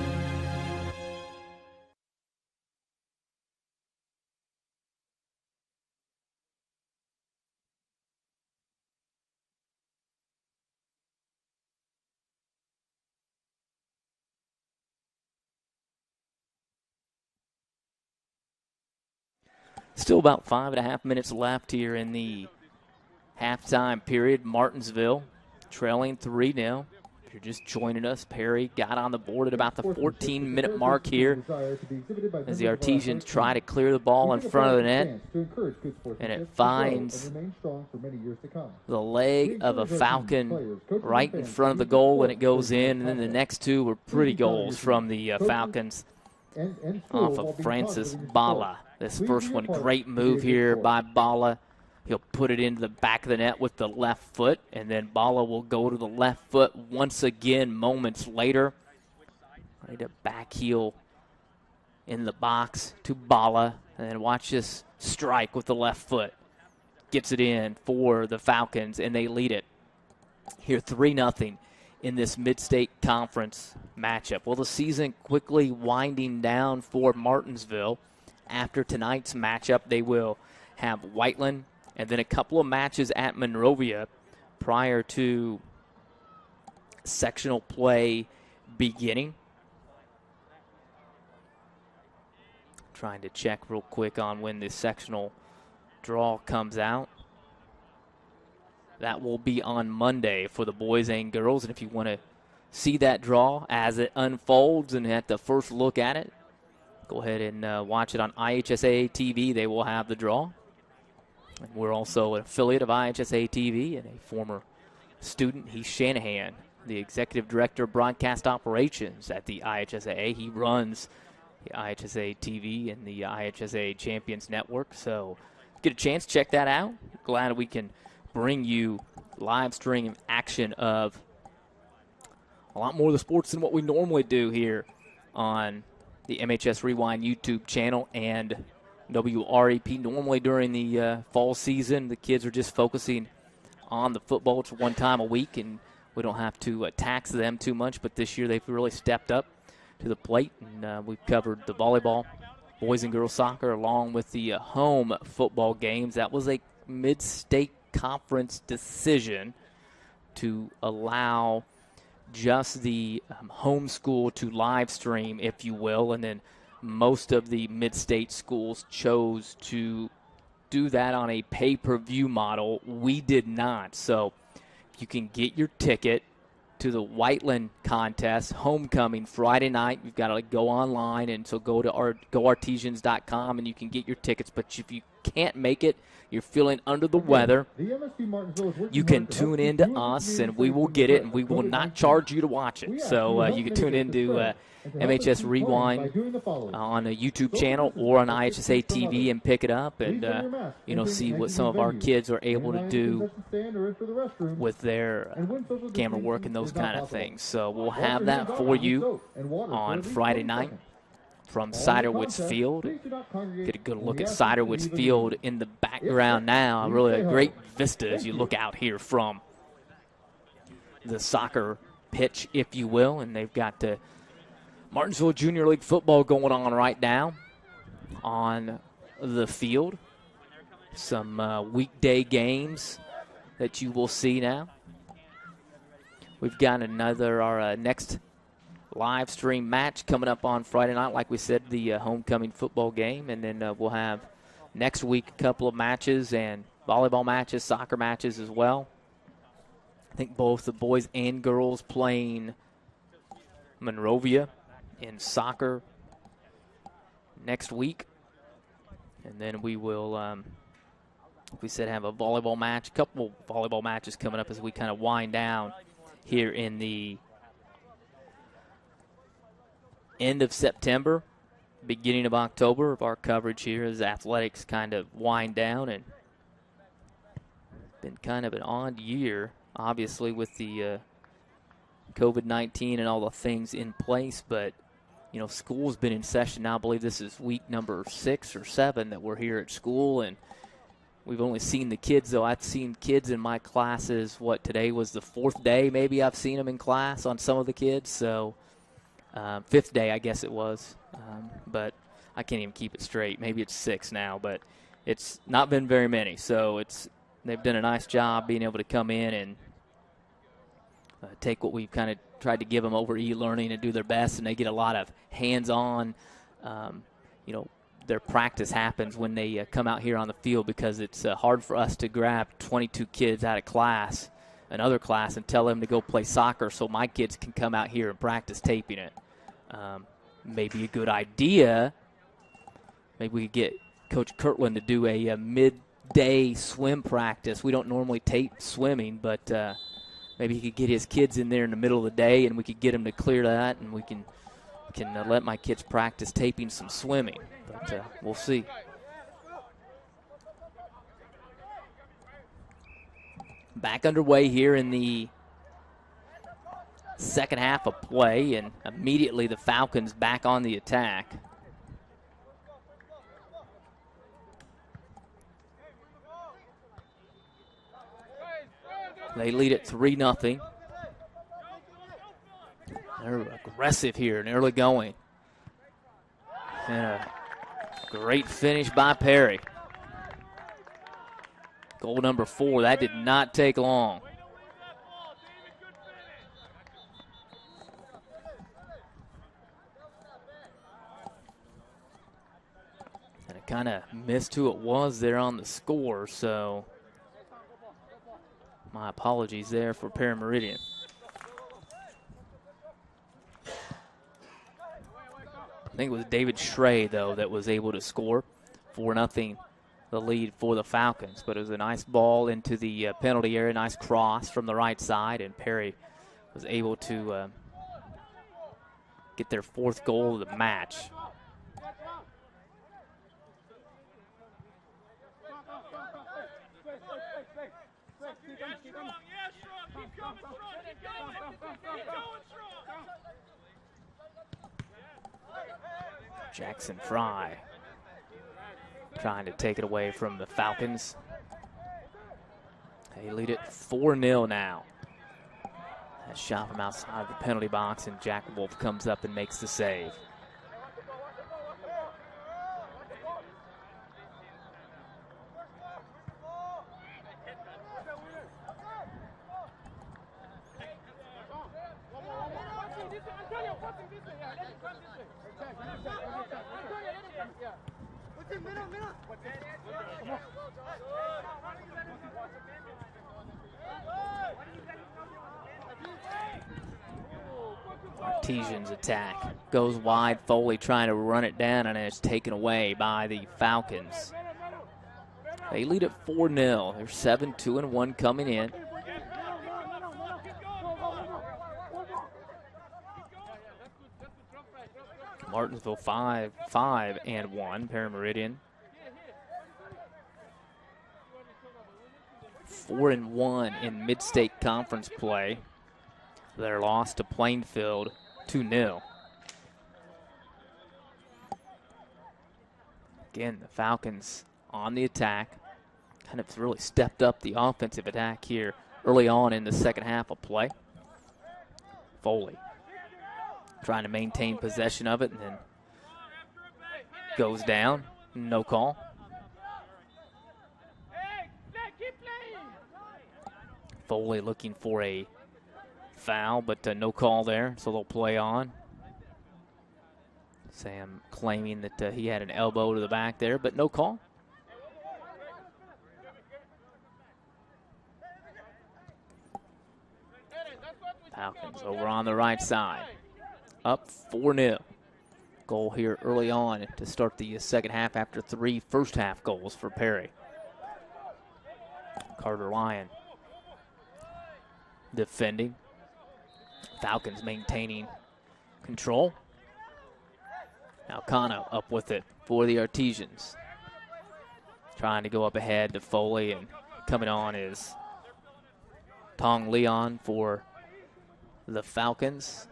Speaker 1: Still about 5.5 minutes left here in the halftime period. Martinsville trailing 3-0. If you're just joining us, Perry got on the board at about the 14-minute mark here as the Artesians try to clear the ball in front of the net. And it finds the leg of a Falcon right in front of the goal, and it goes in. And then the next two were pretty goals from the Falcons off of Francis Bala. This first one, great move here by Bala. He'll put it into the back of the net with the left foot, and then Bala will go to the left foot once again moments later. Right to back heel in the box to Bala, and then watch this strike with the left foot. Gets it in for the Falcons, and they lead it here 3-0 in this Mid-State Conference matchup. Well, the season quickly winding down for Martinsville. After tonight's matchup, they will have Whiteland and then a couple of matches at Monrovia prior to sectional play beginning. Trying to check real quick on when the sectional draw comes out. That will be on Monday for the boys and girls. And if you want to see that draw as it unfolds and at the first look at it, go ahead and watch it on IHSA TV. They will have the draw. And we're also an affiliate of IHSA TV and a former student. He's Shanahan, the executive director of broadcast operations at the IHSA. He runs the IHSA TV and the IHSA Champions Network. So get a chance, check that out. Glad we can bring you live stream action of a lot more of the sports than what we normally do here on the MHS Rewind YouTube channel and WREP. Normally during the fall season, the kids are just focusing on the football. It's one time a week, and we don't have to tax them too much. But this year they've really stepped up to the plate, and we've covered the volleyball, boys and girls soccer, along with the home football games. That was a mid-state conference decision to allow just the home school to live stream, if you will, and then most of the mid-state schools chose to do that on a pay-per-view model. We did not. So you can get your ticket to the Whiteland contest, homecoming Friday night. You've got to go online, and so go to goartesians.com and you can get your tickets. But if you can't make it, you're feeling under the weather, you can tune in to us, and we will get it, and we will not charge you to watch it. So you can tune into MHS Rewind on a YouTube channel or on IHSA TV and pick it up and see what some of our kids are able to do with their camera work and those kind of things. So we'll have that for you on Friday night from Ciderwoods Field. Get a good look at Ciderwoods Field in the background now. Really a great vista as you look out here from the soccer pitch, if you will. And they've got Martinsville Junior League football going on right now on the field. Some weekday games that you will see now. We've got our next live stream match coming up on Friday night. Like we said, the homecoming football game. And then we'll have next week a couple of matches and volleyball matches, soccer matches as well. I think both the boys and girls playing Monrovia in soccer next week. And then we will, like we said, have a volleyball match, a couple volleyball matches coming up as we kind of wind down here in the end of September, beginning of October of our coverage here as athletics kind of wind down. And been kind of an odd year, obviously, with the COVID-19 and all the things in place. But, school's been in session now. I believe this is week number 6 or 7 that we're here at school. And we've only seen the kids, though. I've seen kids in my classes, today was the 4th day maybe I've seen them in class on some of the kids. So 5th day, I guess it was. But I can't even keep it straight. Maybe it's 6 now, but it's not been very many. So they've done a nice job being able to come in and take what we've kind of tried to give them over e-learning and do their best, and they get a lot of hands-on. Their practice happens when they come out here on the field, because it's hard for us to grab 22 kids out of another class, and tell them to go play soccer so my kids can come out here and practice taping it. Maybe a good idea. Maybe we could get Coach Kirtland to do a midday swim practice. We don't normally tape swimming, but maybe he could get his kids in there in the middle of the day, and we could get them to clear that, and we can let my kids practice taping some swimming. But we'll see. back underway here in the second half of play, and immediately the Falcons back on the attack. They lead it 3-0. They're aggressive here and early going. And a great finish by Perry. Goal number 4. That did not take long. And it kind of missed who it was there on the score, so my apologies there for Perry Meridian. I think it was David Schrey, though, that was able to score 4-0, the lead for the Falcons. But it was a nice ball into the penalty area, nice cross from the right side, and Perry was able to get their 4th goal of the match. Jackson Fry trying to take it away from the Falcons. They lead it 4-0 now. A shot from outside the penalty box, and Jack Wolf comes up and makes the save. Artesian's attack goes wide. Foley trying to run it down, and it's taken away by the Falcons. They lead at 4-0. They're 7-2-1 coming in. Martinsville 5-5-1. Perry Meridian 4-1 in Mid-State Conference play. Their loss to Plainfield 2-0. Again, the Falcons on the attack. Kind of really stepped up the offensive attack here early on in the second half of play. Foley trying to maintain possession of it, and then goes down. No call. Foley looking for a foul, but no call there, so they'll play on. Sam claiming that he had an elbow to the back there, but no call. Falcons over on the right side. Up 4-0. Goal here early on to start the second half after 3 first-half goals for Perry. Carter Lyon defending. Falcons maintaining control. Now Kano up with it for the Artesians. Trying to go up ahead to Foley, and coming on is Tong Leon for the Falcons.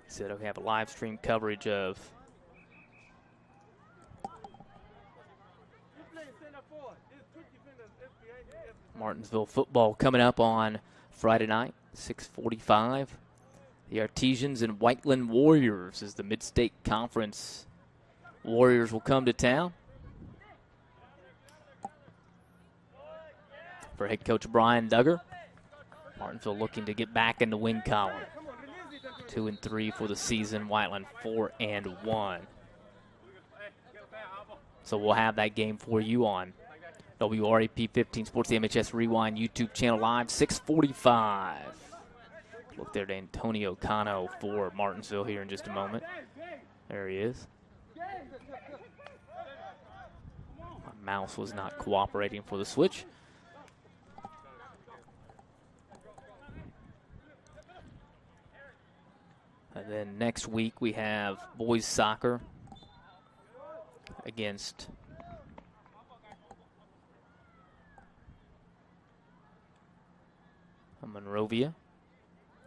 Speaker 1: Said we have a live stream coverage of Martinsville football coming up on Friday night, 6:45. The Artesians and Whiteland Warriors as the Mid-State Conference Warriors will come to town. For head coach Brian Duggar, Martinsville looking to get back in the win column. 2-3 for the season. Whiteland 4-1. So we'll have that game for you on WRAP 15 Sports, the MHS Rewind YouTube channel live, 6:45. Look there to Antonio Cano for Martinsville here in just a moment. There he is. My mouse was not cooperating for the switch. And then next week we have boys soccer against Monrovia.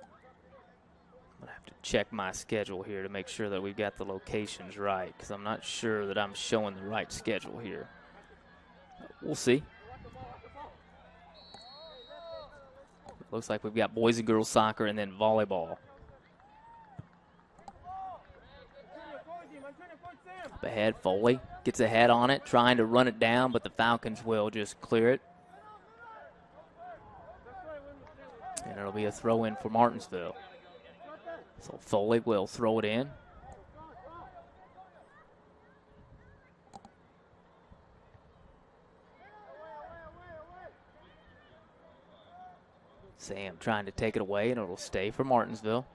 Speaker 1: I'm going to have to check my schedule here to make sure that we've got the locations right, because I'm not sure that I'm showing the right schedule here. We'll see. Looks like we've got boys and girls soccer and then volleyball. Up ahead, Foley gets ahead on it, trying to run it down, but the Falcons will just clear it. And it'll be a throw in for Martinsville. So Foley will throw it in. Sam trying to take it away, and it'll stay for Martinsville.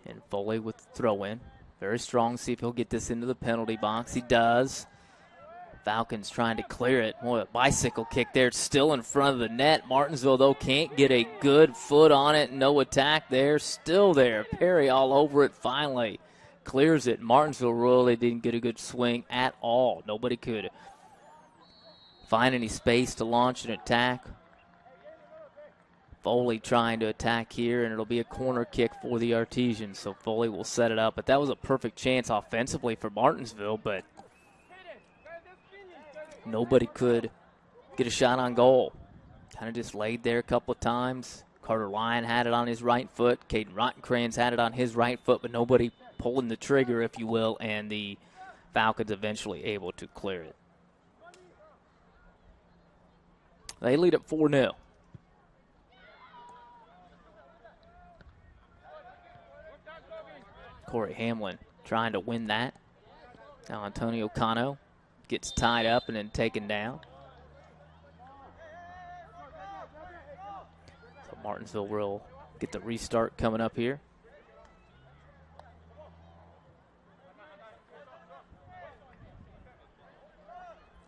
Speaker 1: And Foley with the throw in. Very strong. See if he'll get this into the penalty box. He does. Falcons trying to clear it. Boy, a bicycle kick there. It's still in front of the net. Martinsville, though, can't get a good foot on it. No attack there. Still there. Perry all over it finally. Clears it. Martinsville really didn't get a good swing at all. Nobody could find any space to launch an attack. Foley trying to attack here, and it'll be a corner kick for the Artesians. So Foley will set it up. But that was a perfect chance offensively for Martinsville, but nobody could get a shot on goal. Kind of just laid there a couple of times. Carter Lyon had it on his right foot. Caden Rottenkranz had it on his right foot, but nobody pulling the trigger, if you will, and the Falcons eventually able to clear it. They lead up 4-0. Corey Hamlin trying to win that. Now Antonio Cano gets tied up and then taken down. So Martinsville will get the restart coming up here.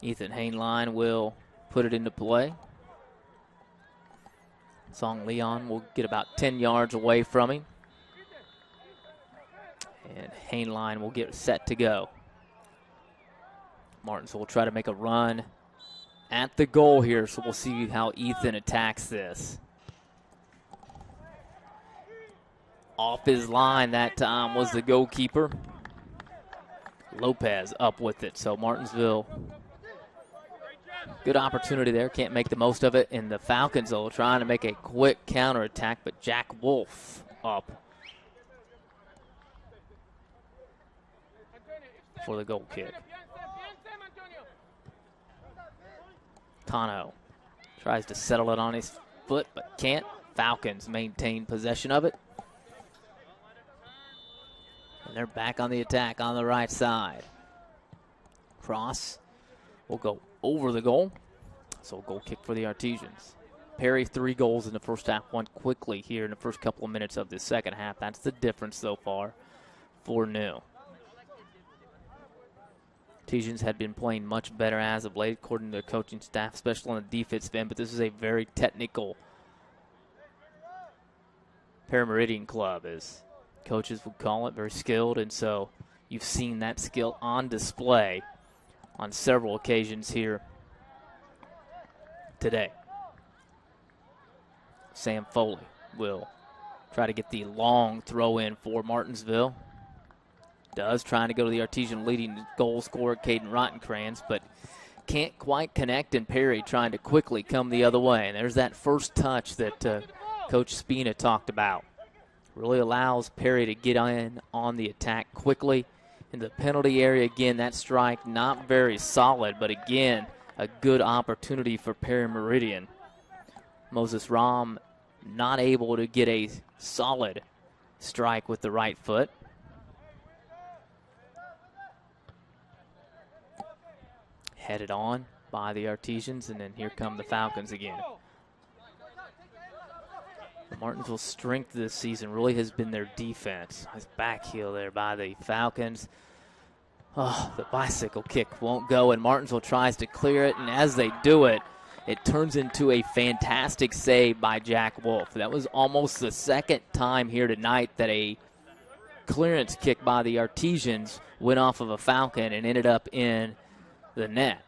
Speaker 1: Ethan Hainline will put it into play. Song Leon will get about 10 yards away from him. And Hainline will get set to go. Martinsville will try to make a run at the goal here, so we'll see how Ethan attacks this. Off his line that time was the goalkeeper. Lopez up with it, so Martinsville, good opportunity there, can't make the most of it. And the Falcons, though, trying to make a quick counterattack, but Jack Wolf up for the goal kick. Cano tries to settle it on his foot, but can't. Falcons maintain possession of it. And they're back on the attack on the right side. Cross will go over the goal. So goal kick for the Artesians. Perry 3 goals in the first half, one quickly here in the first couple of minutes of the second half. That's the difference so far. 4-0. Artesians had been playing much better as of late, according to their coaching staff, especially on the defense end, but this is a very technical Meridian club, as coaches would call it, very skilled, and so you've seen that skill on display on several occasions here today. Sam Foley will try to get the long throw in for Martinsville. Does, trying to go to the Artesian leading goal scorer, Caden Rottenkranz, but can't quite connect, and Perry trying to quickly come the other way. And there's that first touch that Coach Spina talked about. Really allows Perry to get in on the attack quickly. In the penalty area, again, that strike not very solid, but again, a good opportunity for Perry Meridian. Moses Rahm not able to get a solid strike with the right foot. Headed on by the Artesians, and then here come the Falcons again. The Martinsville's strength this season really has been their defense. Nice back heel there by the Falcons. Oh, the bicycle kick won't go, and Martinsville tries to clear it, and as they do it, It turns into a fantastic save by Jack Wolf. That was almost the second time here tonight that a clearance kick by the Artesians went off of a Falcon and ended up in the net.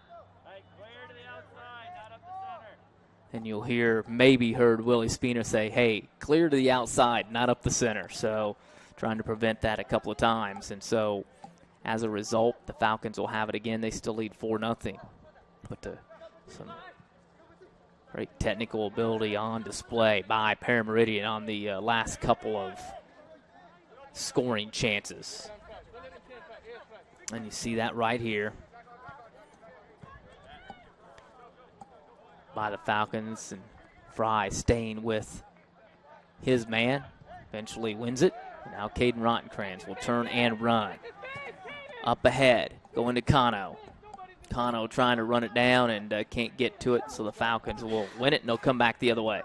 Speaker 1: And you'll maybe heard Willie Spina say, hey, clear to the outside, not up the center. So trying to prevent that a couple of times. And so as a result, the Falcons will have it again. They still lead 4-0. But some great technical ability on display by Meridian on the last couple of scoring chances. And you see that right here by the Falcons, and Fry staying with his man. Eventually wins it. Now Caden Rottenkranz will turn and run. Up ahead, going to Kano. Kano trying to run it down and can't get to it, so the Falcons will win it, and they'll come back the other way.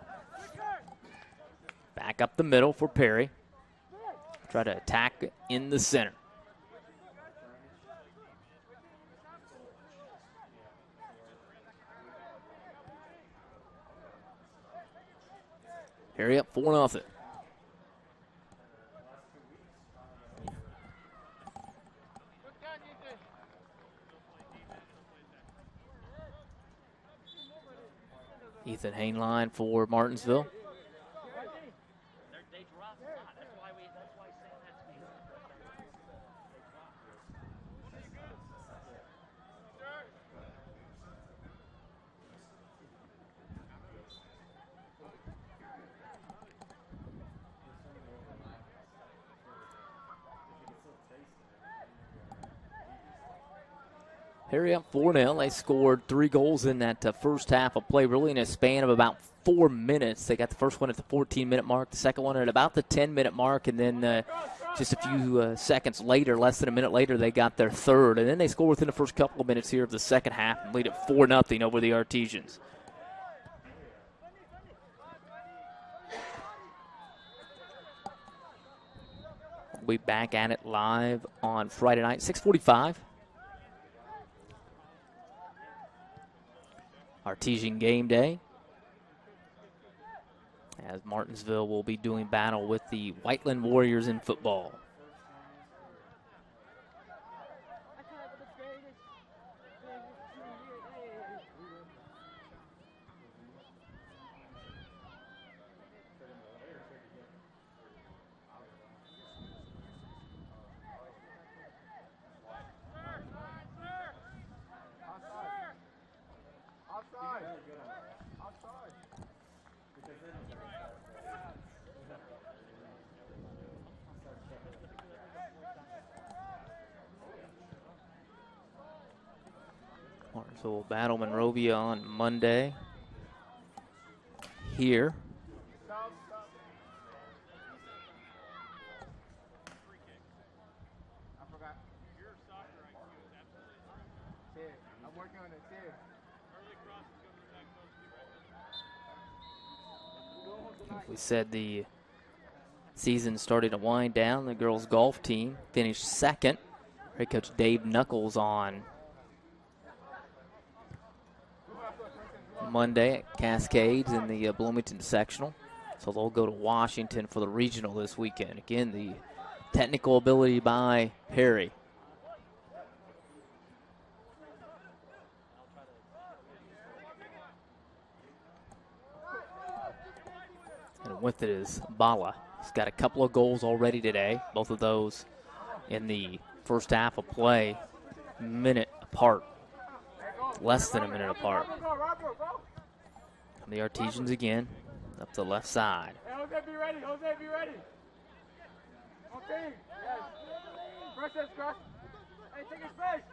Speaker 1: Back up the middle for Perry. Try to attack in the center. Perry up 4-0. Ethan Hainline for Martinsville. Perry up 4-0. They scored 3 goals in that first half of play, really in a span of about 4 minutes. They got the first one at the 14-minute mark, the second one at about the 10-minute mark, and then just a few seconds later, less than a minute later, they got their third. And then they scored within the first couple of minutes here of the second half and lead at 4-0 over the Artesians. We'll be back at it live on Friday night, 6:45. Artesian game day, as Martinsville will be doing battle with the Whiteland Warriors in football. Martinsville will battle Monrovia on Monday here. We said the season started to wind down. The girls' golf team finished second. Head coach Dave Knuckles on Monday at Cascades in the Bloomington sectional. So they'll go to Washington for the regional this weekend. Again, the technical ability by Perry. And with it is Bala. He's got a couple of goals already today. Both of those in the first half of play, minute apart. Less than a minute apart. The Artesians again, up the left side.
Speaker 3: Hey, Jose, be ready. Jose, be ready. Okay. Yes. Cross. Hey, take his space.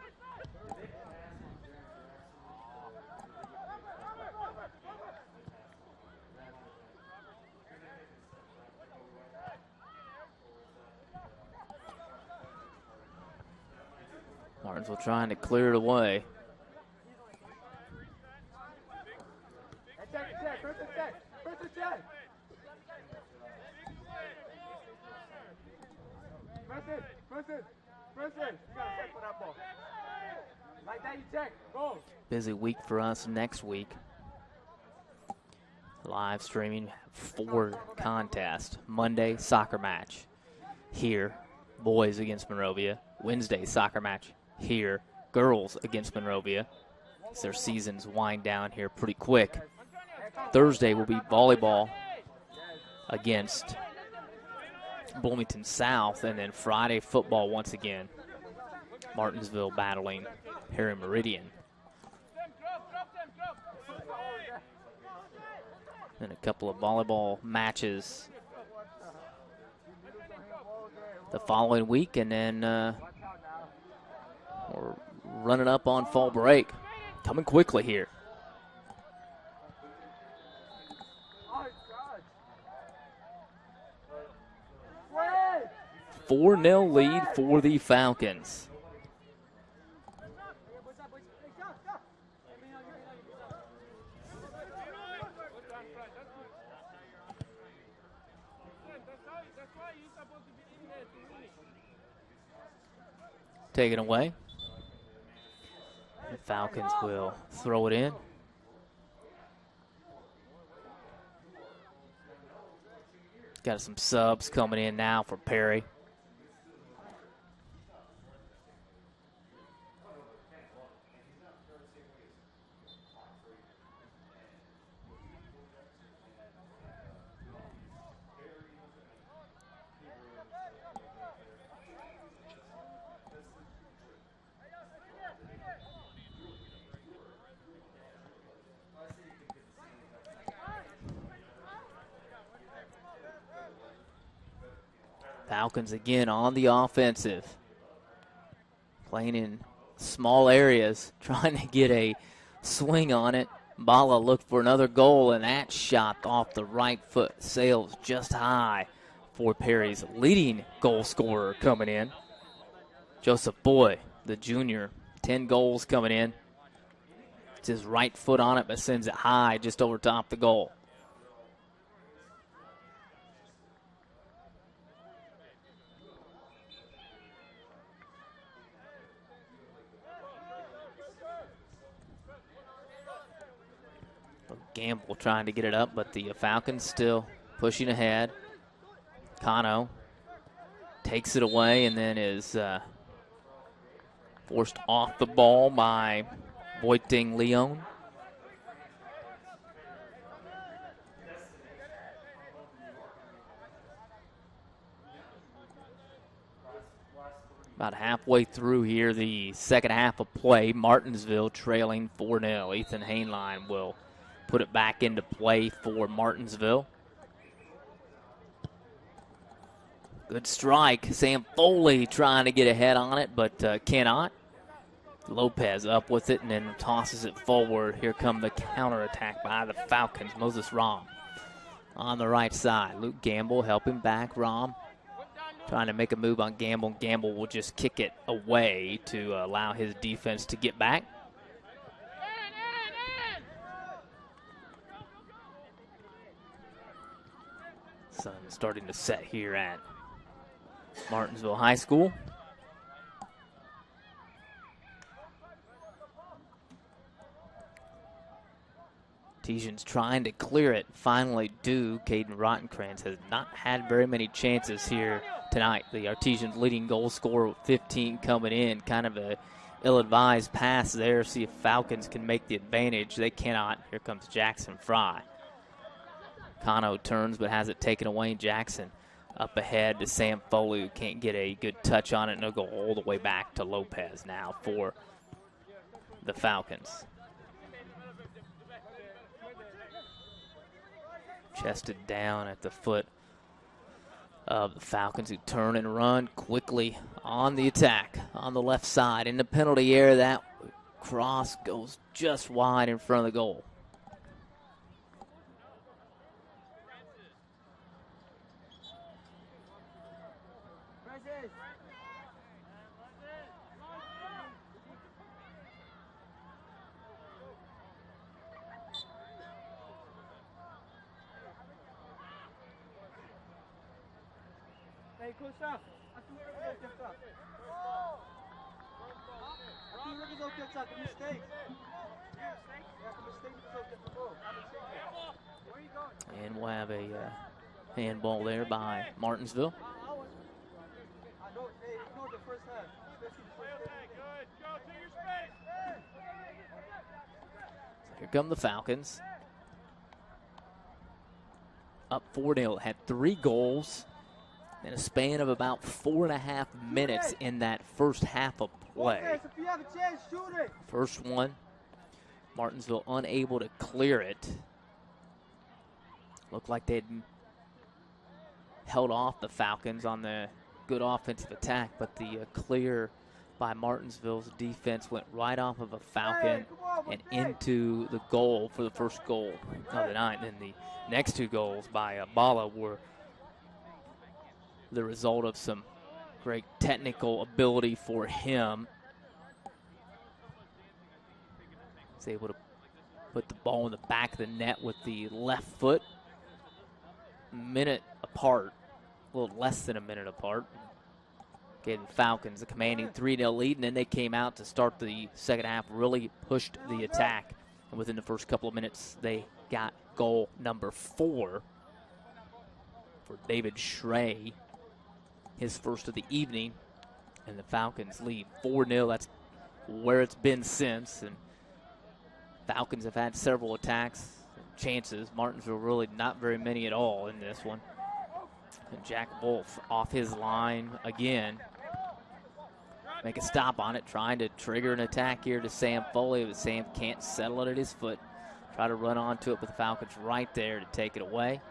Speaker 1: Martinsville trying to clear it away. Busy week for us next week. live streaming 4 contests. Monday, soccer match here, boys against Monrovia. Wednesday, soccer match here, girls against Monrovia. As their seasons wind down here pretty quick. Thursday will be volleyball against Bloomington South, and then Friday football once again. Martinsville battling Harry Meridian. And a couple of volleyball matches the following week, and then we're running up on fall break. Coming quickly here. 4-0 lead for the Falcons. Taken away. The Falcons will throw it in. Got some subs coming in now for Perry. Falcons again on the offensive. Playing in small areas, trying to get a swing on it. Bala looked for another goal, and that shot off the right foot sails just high for Perry's leading goal scorer coming in. Joseph Boy, the junior, 10 goals coming in. It's his right foot on it, but sends it high just over top the goal. Gamble trying to get it up, but the Falcons still pushing ahead. Cano takes it away and then is forced off the ball by Boiting Leon. About halfway through here, the second half of play, Martinsville trailing 4-0. Ethan Hainline will put it back into play for Martinsville. Good strike. Sam Foley trying to get ahead on it, but cannot. Lopez up with it and then tosses it forward. Here come the counterattack by the Falcons. Moses Rom on the right side. Luke Gamble helping back Rom. Trying to make a move on Gamble. Gamble will just kick it away to allow his defense to get back. Sun starting to set here at Martinsville High School. Artesians trying to clear it. Finally do. Caden Rottenkrantz has not had very many chances here tonight. The Artesians leading goal scorer with 15 coming in. Kind of a ill-advised pass there. See if Falcons can make the advantage. They cannot. Here comes Jackson Fry. Cano turns but has it taken away. Jackson up ahead to Sam Foley, who can't get a good touch on it, and it'll go all the way back to Lopez now for the Falcons. Chested down at the foot of the Falcons, who turn and run quickly on the attack on the left side. In the penalty area, that cross goes just wide in front of the goal.
Speaker 3: Hey, close up. Where are you going?
Speaker 1: And we'll have a handball there by Martinsville. So here come the Falcons. Up 4-0. Had 3 goals in a span of about 4.5 minutes in that first half of play. First one, Martinsville unable to clear it. Looked like they'd held off the Falcons on the good offensive attack, but the clear by Martinsville's defense went right off of a Falcon and into the goal for the first goal of the night. And then the next 2 goals by Bala were the result of some great technical ability for him. He's able to put the ball in the back of the net with the left foot. Minute apart, a little less than a minute apart. Gave the Falcons a commanding 3-0 lead, and then they came out to start the second half, really pushed the attack. And within the first couple of minutes, they got goal number 4 for David Schrey, his first of the evening, and the Falcons lead 4-0. That's where it's been since, and Falcons have had several attacks, chances. Martinsville really not very many at all in this one. And Jack Wolf off his line again. Make a stop on it, trying to trigger an attack here to Sam Foley, but Sam can't settle it at his foot. Try to run onto it, but the Falcons right there to take it away.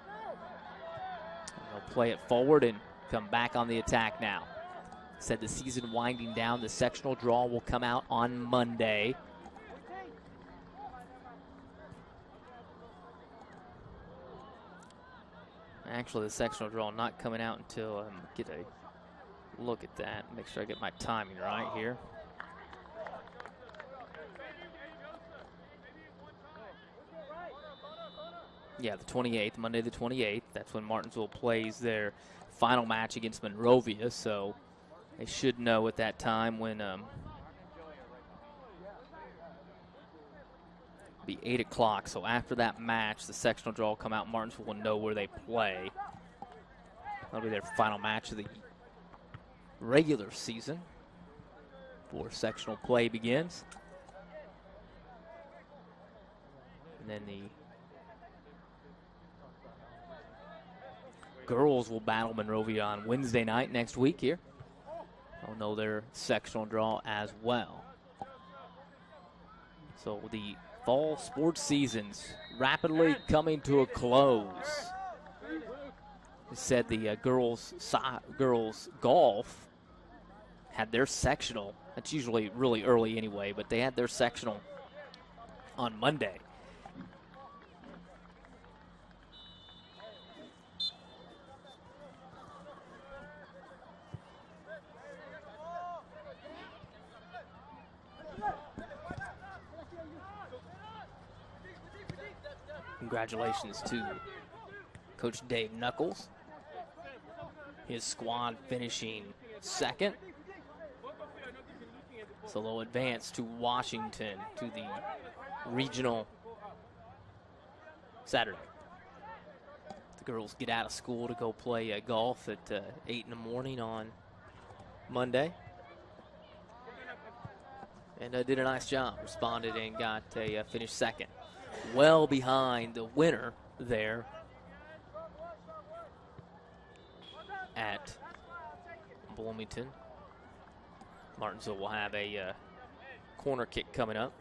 Speaker 1: And they'll play it forward and come back on the attack now. Said the season winding down. The sectional draw will come out on Monday. Actually, the sectional draw not coming out until get a look at that. Make sure I get my timing right here. Yeah, the 28th, Monday the 28th. That's when Martinsville plays their final match against Monrovia. So they should know at that time when be 8 o'clock. So after that match, the sectional draw will come out. Martinsville will know where they play. That'll be their final match of the regular season before sectional play begins. And then the girls will battle Monrovia on Wednesday night next week here. They'll know their sectional draw as well. So the fall sports season's rapidly coming to a close. They said the girls golf had their sectional. That's usually really early anyway, but they had their sectional on Monday. Congratulations to Coach Dave Knuckles. His squad finishing second. So they'll advance to Washington to the regional Saturday. The girls get out of school to go play golf at 8 in the morning on Monday. And did a nice job. Responded and got a finished second. Well behind the winner there at Bloomington. Martinsville will have a corner kick coming up.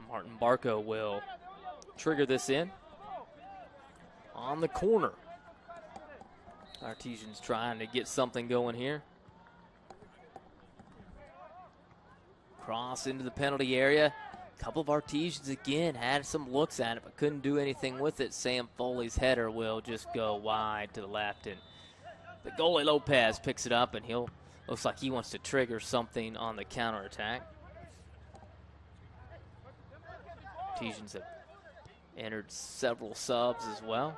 Speaker 1: Martin Barco will trigger this in. On the corner. Artesians trying to get something going here. Cross into the penalty area. A couple of Artesians again had some looks at it, but couldn't do anything with it. Sam Foley's header will just go wide to the left, and the goalie Lopez picks it up, and looks like he wants to trigger something on the counterattack. Artesians have entered several subs as well.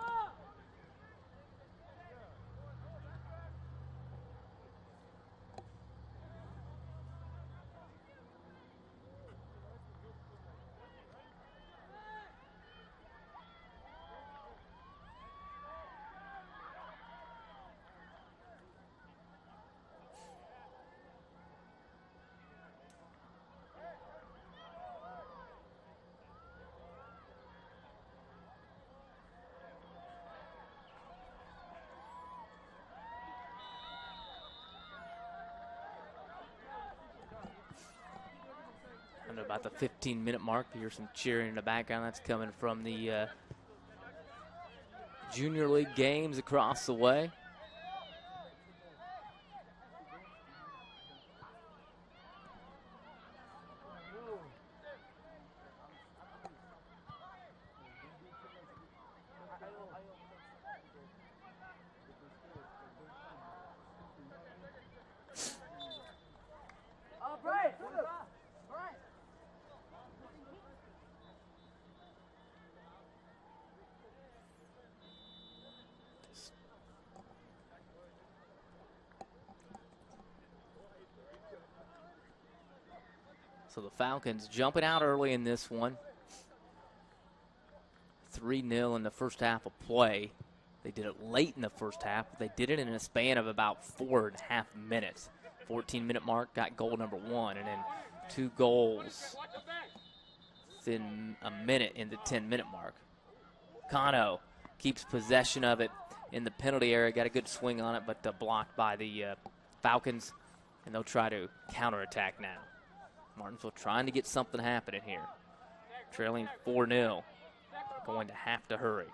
Speaker 1: about the 15-minute mark. You hear some cheering in the background. That's coming from the junior league games across the way. So the Falcons jumping out early in this one. 3-0 in the first half of play. They did it late in the first half, but they did it in a span of about 4.5 minutes. 14-minute mark, got goal number 1, and then 2 goals within a minute in the 10-minute mark. Kano keeps possession of it in the penalty area, got a good swing on it, but blocked by the Falcons, and they'll try to counterattack now. Martinsville trying to get something happening here. Trailing 4-0. Going to have to hurry.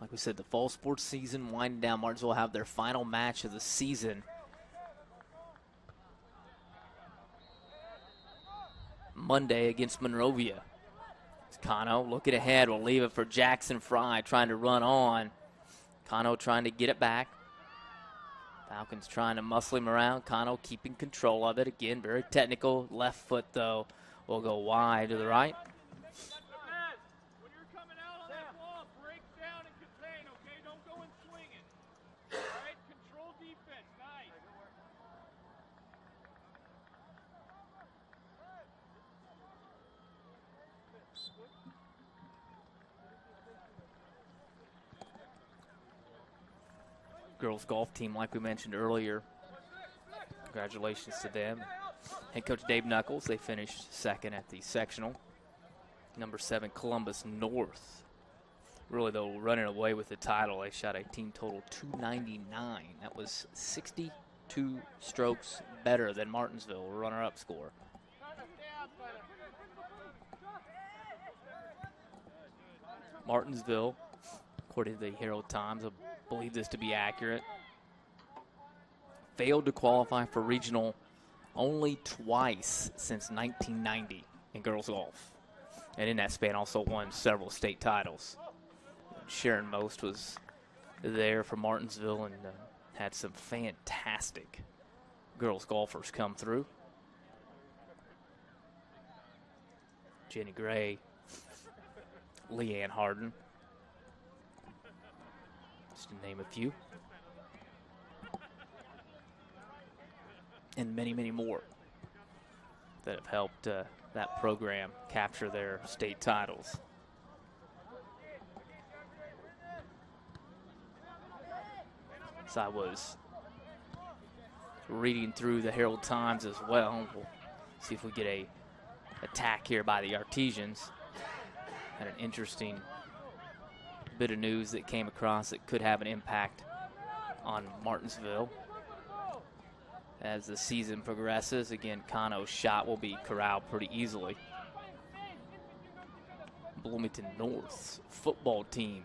Speaker 1: Like we said, the fall sports season winding down. Martinsville will have their final match of the season Monday against Monrovia. Kano looking ahead, will leave it for Jackson Fry trying to run on. Kano trying to get it back. Falcons trying to muscle him around. Kano keeping control of it. Again, very technical. Left foot, though, will go wide to the right. Girls golf team, like we mentioned earlier. Congratulations to them. Head coach Dave Knuckles, they finished second at the sectional. Number 7, Columbus North. Really, though, running away with the title. They shot a team total 299. That was 62 strokes better than Martinsville, runner-up score. Martinsville, according to the Herald Times, I believe this to be accurate, failed to qualify for regional only twice since 1990 in girls golf. And in that span also won several state titles. Sharon Most was there for Martinsville and had some fantastic girls golfers come through. Jenny Gray, Leanne Harden, just to name a few. And many, many more that have helped that program capture their state titles. So I was reading through the Herald Times as well. We'll see if we get a attack here by the Artesians. Had an interesting bit of news that came across that could have an impact on Martinsville as the season progresses. Again, Kano's shot will be corralled pretty easily. Bloomington North's football team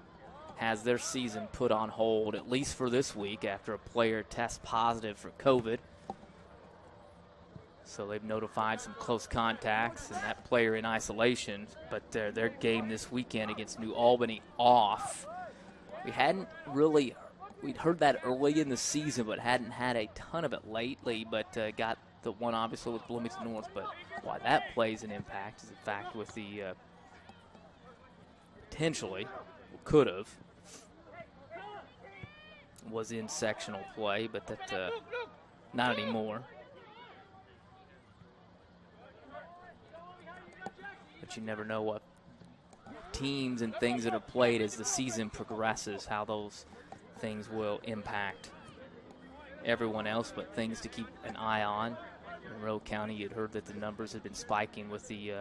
Speaker 1: has their season put on hold, at least for this week, after a player tests positive for COVID. So they've notified some close contacts and that player in isolation, but their game this weekend against New Albany off. We'd heard that early in the season, but hadn't had a ton of it lately, but got the one obviously with Bloomington North. But why that plays an impact is the fact with the potentially, could have, was in sectional play, but that not anymore. But you never know what teams and things that are played as the season progresses, how those things will impact everyone else, but things to keep an eye on. In Monroe County, you'd heard that the numbers had been spiking with the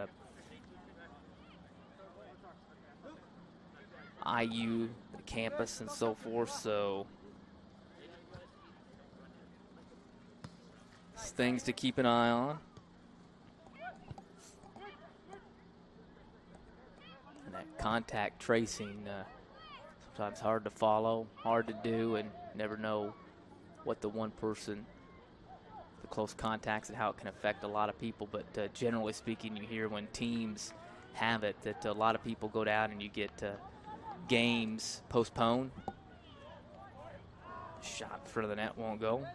Speaker 1: IU, the campus, and so forth, so it's things to keep an eye on. And that contact tracing, sometimes hard to follow, hard to do, and never know what the one person, the close contacts, and how it can affect a lot of people. But generally speaking, you hear when teams have it that a lot of people go down and you get games postponed. Shot in front of the net won't go.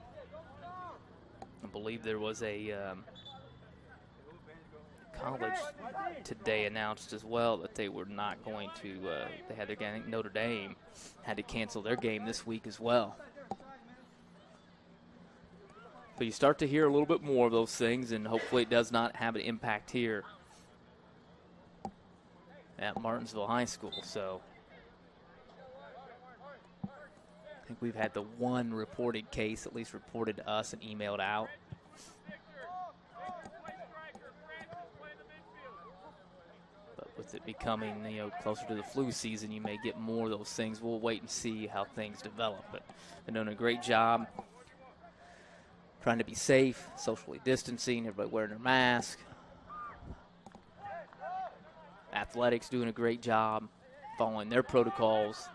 Speaker 1: I believe there was a college today announced as well that they were not going to, they had their game, Notre Dame had to cancel their game this week as well. But you start to hear a little bit more of those things, and hopefully it does not have an impact here at Martinsville High School. So I think we've had the one reported case, at least reported to us and emailed out. But with it becoming, closer to the flu season, you may get more of those things. We'll wait and see how things develop. But they're doing a great job trying to be safe, socially distancing, everybody wearing their mask. Athletics doing a great job following their protocols.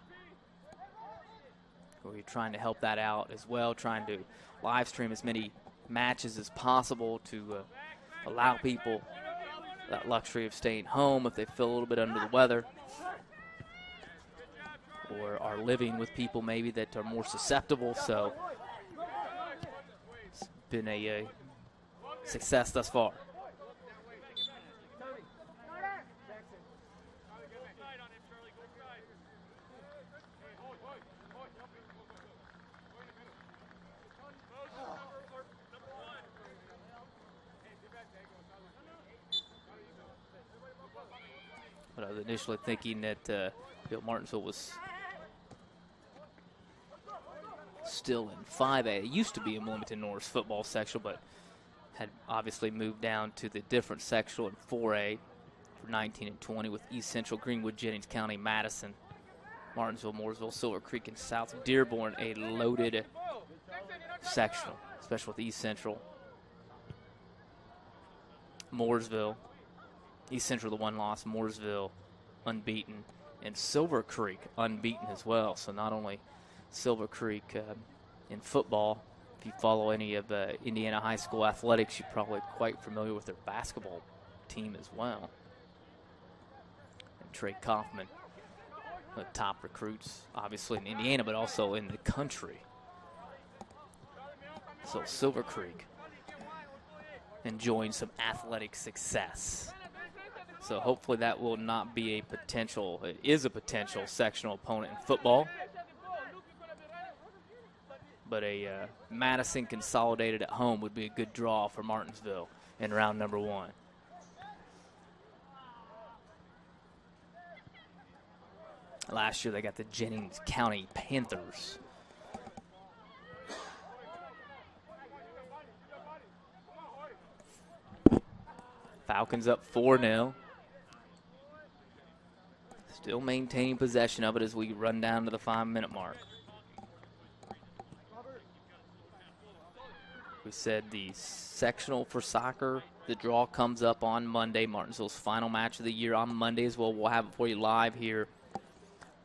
Speaker 1: We're trying to help that out as well, trying to live stream as many matches as possible to allow people that luxury of staying home if they feel a little bit under the weather or are living with people maybe that are more susceptible. So it's been a success thus far. But I was initially thinking that Martinsville was still in 5A. It used to be in Wilmington North's football sectional, but had obviously moved down to the different sectional in 4A for 19 and 20 with East Central, Greenwood, Jennings County, Madison, Martinsville, Mooresville, Silver Creek, and South Dearborn, a loaded sectional, especially with East Central, Mooresville, East Central, the one loss, Mooresville, unbeaten, and Silver Creek, unbeaten as well. So not only Silver Creek in football, if you follow any of Indiana high school athletics, you're probably quite familiar with their basketball team as well. And Trey Kaufman, the top recruits, obviously in Indiana, but also in the country. So Silver Creek enjoying some athletic success. So hopefully that will not be a potential, it is a potential sectional opponent in football. But a Madison Consolidated at home would be a good draw for Martinsville in round number 1. Last year they got the Jennings County Panthers. Falcons up 4-0. Still maintaining possession of it as we run down to the 5-minute mark. We said the sectional for soccer, the draw comes up on Monday. Martinsville's final match of the year on Monday as well. We'll have it for you live here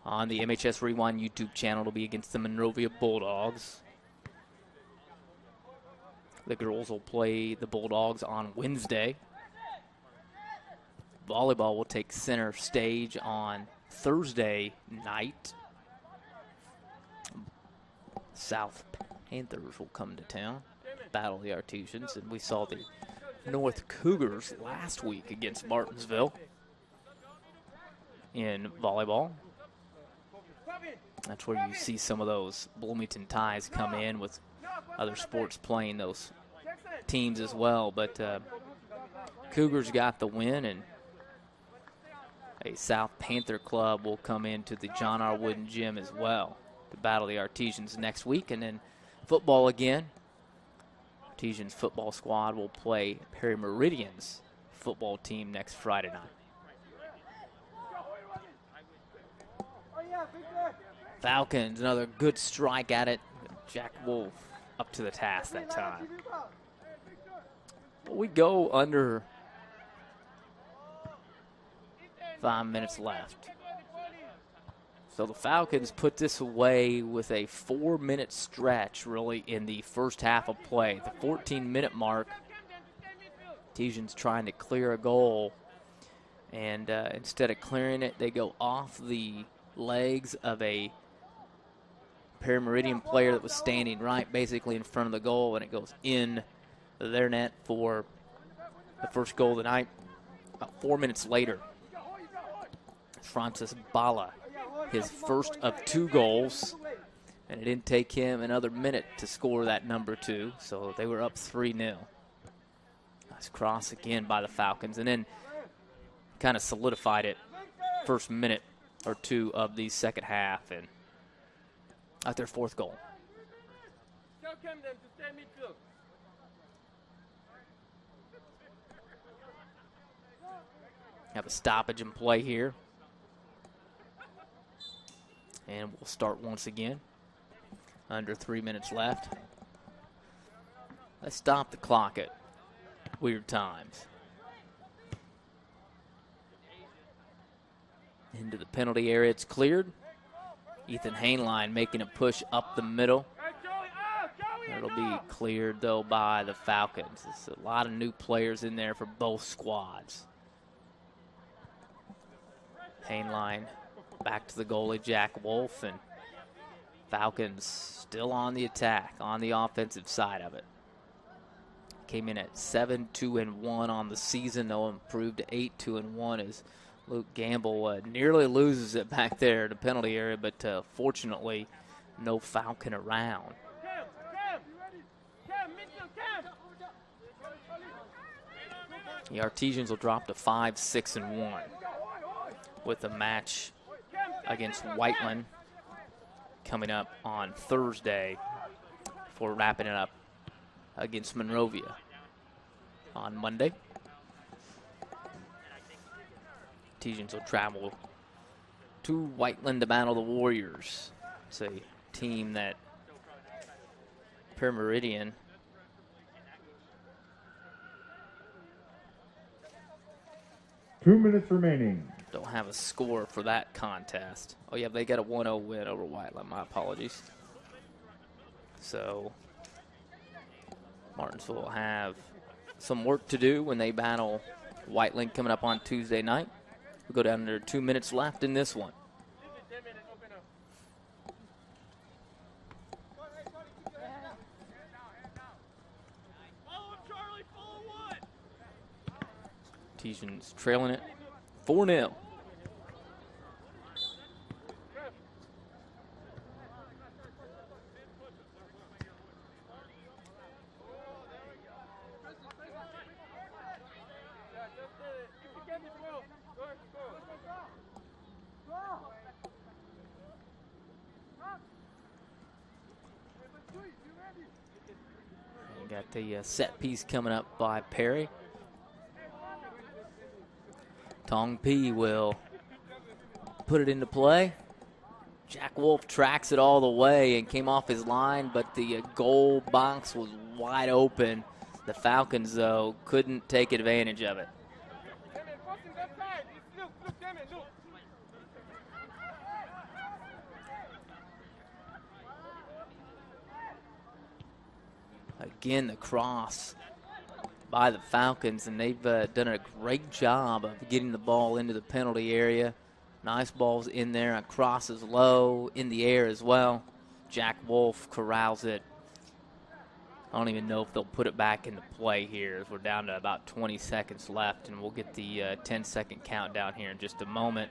Speaker 1: on the MHS Rewind YouTube channel. It'll be against the Monrovia Bulldogs. The girls will play the Bulldogs on Wednesday. Volleyball will take center stage on Thursday night. South Panthers will come to town, battle the Artesians, and we saw the North Cougars last week against Martinsville in volleyball. That's where you see some of those Bloomington ties come in with other sports playing those teams as well. But Cougars got the win, and a South Panther club will come into the John R. Wooden Gym as well. to battle the Artesians next week. And then football again. Artesians football squad will play Perry Meridian's football team next Friday night. Falcons, another good strike at it. Jack Wolf up to the task that time. We go under 5 minutes left. So the Falcons put this away with a 4-minute stretch, really, in the first half of play. The 14-minute mark, Artesians trying to clear a goal. And instead of clearing it, they go off the legs of a Perry Meridian player that was standing right basically in front of the goal, and it goes in their net for the first goal of the night. About 4 minutes later, Francis Bala, his first of 2 goals, and it didn't take him another minute to score that number 2, so they were up 3-0. Nice cross again by the Falcons, and then kind of solidified it first minute or 2 of the second half, and at their 4th goal. Have a stoppage in play here. And we'll start once again. Under 3 minutes left. Let's stop the clock at weird times. Into the penalty area, it's cleared. Ethan Hainline making a push up the middle. It'll be cleared, though, by the Falcons. There's a lot of new players in there for both squads. Hainline back to the goalie, Jack Wolf, and Falcons still on the attack, on the offensive side of it. Came in at 7-2-1 on the season, though improved to 8-2-1 as Luke Gamble nearly loses it back there in the penalty area, but fortunately, no Falcon around. The Artesians will drop to 5-6-1 with a match against Whiteland coming up on Thursday before wrapping it up against Monrovia on Monday. Artesians will travel to Whiteland to battle the Warriors. It's a team that Perry Meridian
Speaker 2: Two minutes remaining.
Speaker 1: Don't have a score for that contest. Oh, yeah, they got a 1-0 win over Whiteland. My apologies. So Martinsville will have some work to do when they battle Whiteland coming up on Tuesday night. We'll go down to 2 minutes left in this one. Artesians trailing it 4-0. Got the set piece coming up by Perry. Tong P will put it into play. Jack Wolf tracks it all the way and came off his line, but the goal box was wide open. The Falcons, though, couldn't take advantage of it. Again, the cross by the Falcons, and they've done a great job of getting the ball into the penalty area. Nice balls in there, crosses low, in the air as well. Jack Wolf corrals it. I don't even know if they'll put it back into play here as we're down to about 20 seconds left, and we'll get the 10-second countdown here in just a moment.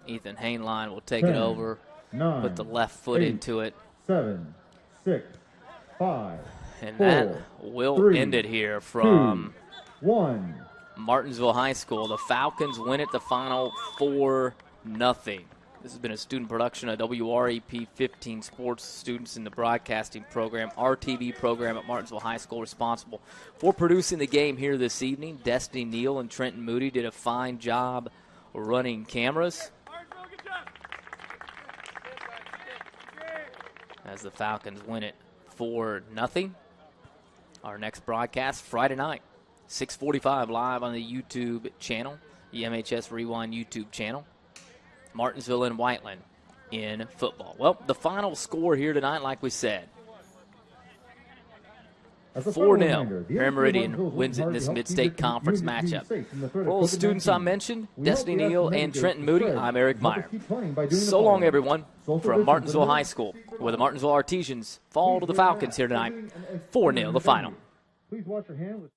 Speaker 1: Ethan Hainline will take
Speaker 2: 10,
Speaker 1: it over,
Speaker 2: 9,
Speaker 1: put the left foot
Speaker 2: 8,
Speaker 1: into it.
Speaker 2: 7, 6, 5,
Speaker 1: And
Speaker 2: 4,
Speaker 1: that will
Speaker 2: 3,
Speaker 1: end it here from
Speaker 2: 2, 1.
Speaker 1: Martinsville High School. The Falcons win it the final 4-0. This has been a student production of WREP 15 sports students in the broadcasting program, RTV program at Martinsville High School, responsible for producing the game here this evening. Destiny Neal and Trenton Moody did a fine job running cameras as the Falcons win it 4-0. Our next broadcast Friday night, 6:45 live on the YouTube channel, the MHS Rewind YouTube channel. Martinsville and Whiteland in football. Well, the final score here tonight, like we said, 4-0. Meridian wins it in this Mid-State Conference matchup. For all the students I mentioned, Destiny Neal and Trenton Moody, I'm Eric Meyer. So long, everyone, from Martinsville High School, where the Martinsville Artesians fall to the Falcons here tonight. 4-0, the final.
Speaker 4: Please wash your hands.